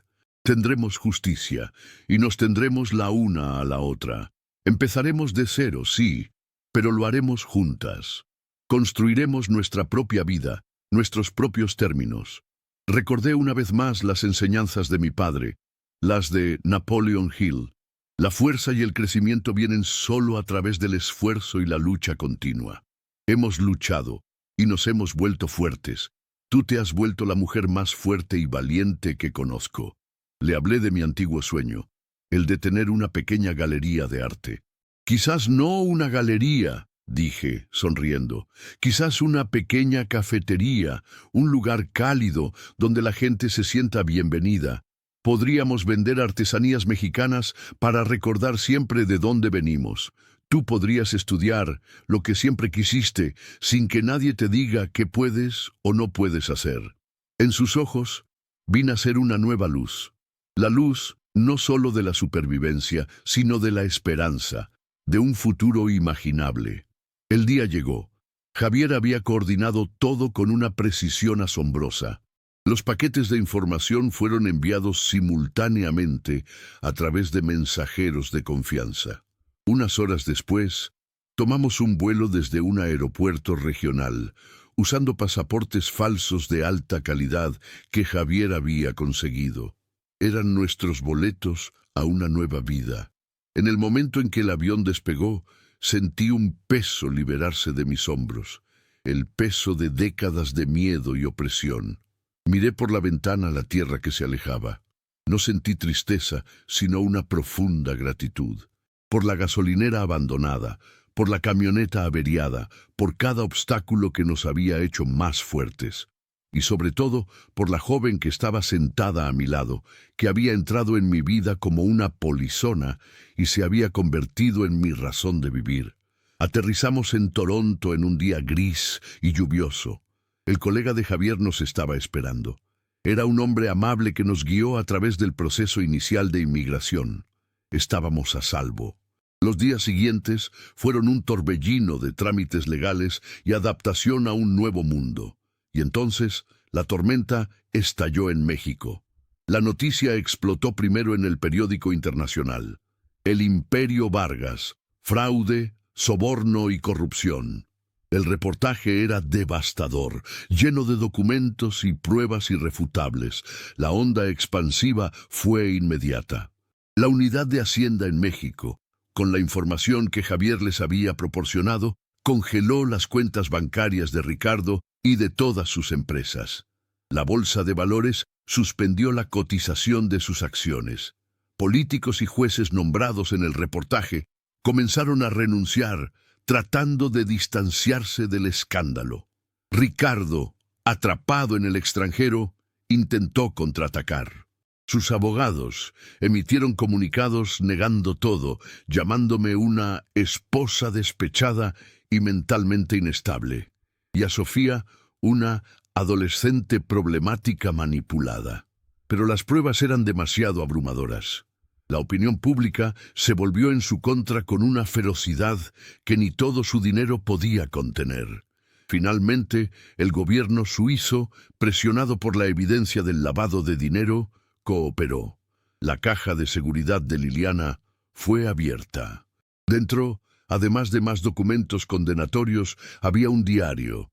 tendremos justicia, y nos tendremos la una a la otra. Empezaremos de cero, sí, pero lo haremos juntas. Construiremos nuestra propia vida, nuestros propios términos». Recordé una vez más las enseñanzas de mi padre, las de Napoleon Hill. La fuerza y el crecimiento vienen solo a través del esfuerzo y la lucha continua. Hemos luchado y nos hemos vuelto fuertes. Tú te has vuelto la mujer más fuerte y valiente que conozco. Le hablé de mi antiguo sueño, el de tener una pequeña galería de arte. Quizás no una galería, dije, sonriendo. Quizás una pequeña cafetería, un lugar cálido donde la gente se sienta bienvenida. Podríamos vender artesanías mexicanas para recordar siempre de dónde venimos. Tú podrías estudiar lo que siempre quisiste sin que nadie te diga qué puedes o no puedes hacer. En sus ojos vi nacer una nueva luz. La luz no solo de la supervivencia, sino de la esperanza, de un futuro imaginable. El día llegó. Javier había coordinado todo con una precisión asombrosa. Los paquetes de información fueron enviados simultáneamente a través de mensajeros de confianza. Unas horas después, tomamos un vuelo desde un aeropuerto regional, usando pasaportes falsos de alta calidad que Javier había conseguido. Eran nuestros boletos a una nueva vida. En el momento en que el avión despegó, sentí un peso liberarse de mis hombros, el peso de décadas de miedo y opresión. Miré por la ventana la tierra que se alejaba. No sentí tristeza, sino una profunda gratitud. Por la gasolinera abandonada, por la camioneta averiada, por cada obstáculo que nos había hecho más fuertes. Y sobre todo, por la joven que estaba sentada a mi lado, que había entrado en mi vida como una polizona y se había convertido en mi razón de vivir. Aterrizamos en Toronto en un día gris y lluvioso. El colega de Javier nos estaba esperando. Era un hombre amable que nos guió a través del proceso inicial de inmigración. Estábamos a salvo. Los días siguientes fueron un torbellino de trámites legales y adaptación a un nuevo mundo. Y entonces, la tormenta estalló en México. La noticia explotó primero en el periódico internacional. El Imperio Vargas, fraude, soborno y corrupción. El reportaje era devastador, lleno de documentos y pruebas irrefutables. La onda expansiva fue inmediata. La unidad de Hacienda en México, con la información que Javier les había proporcionado, congeló las cuentas bancarias de Ricardo y de todas sus empresas. La bolsa de valores suspendió la cotización de sus acciones. Políticos y jueces nombrados en el reportaje comenzaron a renunciar, tratando de distanciarse del escándalo. Ricardo, atrapado en el extranjero, intentó contraatacar. Sus abogados emitieron comunicados negando todo, llamándome una esposa despechada y mentalmente inestable, y a Sofía una adolescente problemática manipulada. Pero las pruebas eran demasiado abrumadoras. La opinión pública se volvió en su contra con una ferocidad que ni todo su dinero podía contener. Finalmente, el gobierno suizo, presionado por la evidencia del lavado de dinero, cooperó. La caja de seguridad de Liliana fue abierta. Dentro, además de más documentos condenatorios, había un diario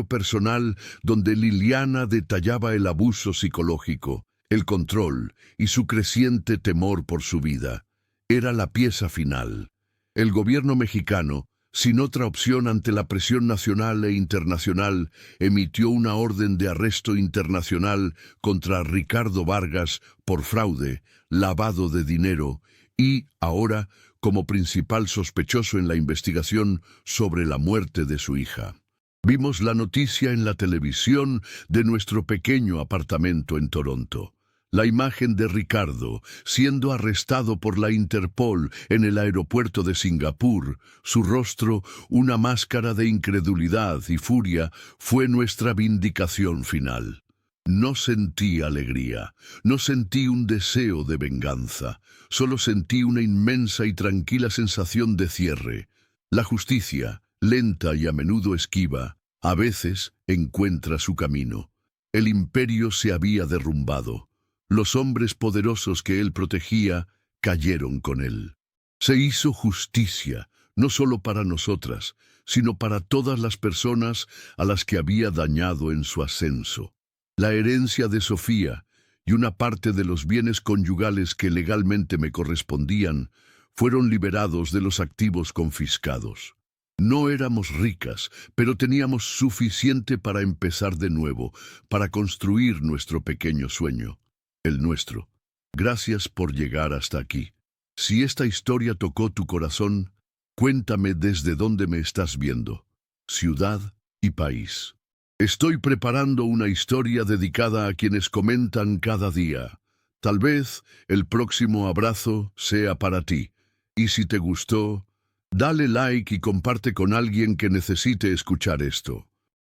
personal donde Liliana detallaba el abuso psicológico, el control y su creciente temor por su vida. Era la pieza final. El gobierno mexicano, sin otra opción ante la presión nacional e internacional, emitió una orden de arresto internacional contra Ricardo Vargas por fraude, lavado de dinero y, ahora, como principal sospechoso en la investigación sobre la muerte de su hija. Vimos la noticia en la televisión de nuestro pequeño apartamento en Toronto. La imagen de Ricardo siendo arrestado por la Interpol en el aeropuerto de Singapur, su rostro una máscara de incredulidad y furia, fue nuestra vindicación final. No sentí alegría, no sentí un deseo de venganza, solo sentí una inmensa y tranquila sensación de cierre. La justicia, lenta y a menudo esquiva, a veces encuentra su camino. El imperio se había derrumbado. Los hombres poderosos que él protegía cayeron con él. Se hizo justicia, no solo para nosotras, sino para todas las personas a las que había dañado en su ascenso. La herencia de Sofía y una parte de los bienes conyugales que legalmente me correspondían fueron liberados de los activos confiscados. No éramos ricas, pero teníamos suficiente para empezar de nuevo, para construir nuestro pequeño sueño. El nuestro. Gracias por llegar hasta aquí. Si esta historia tocó tu corazón, cuéntame desde dónde me estás viendo, ciudad y país. Estoy preparando una historia dedicada a quienes comentan cada día. Tal vez el próximo abrazo sea para ti. Y si te gustó, dale like y comparte con alguien que necesite escuchar esto.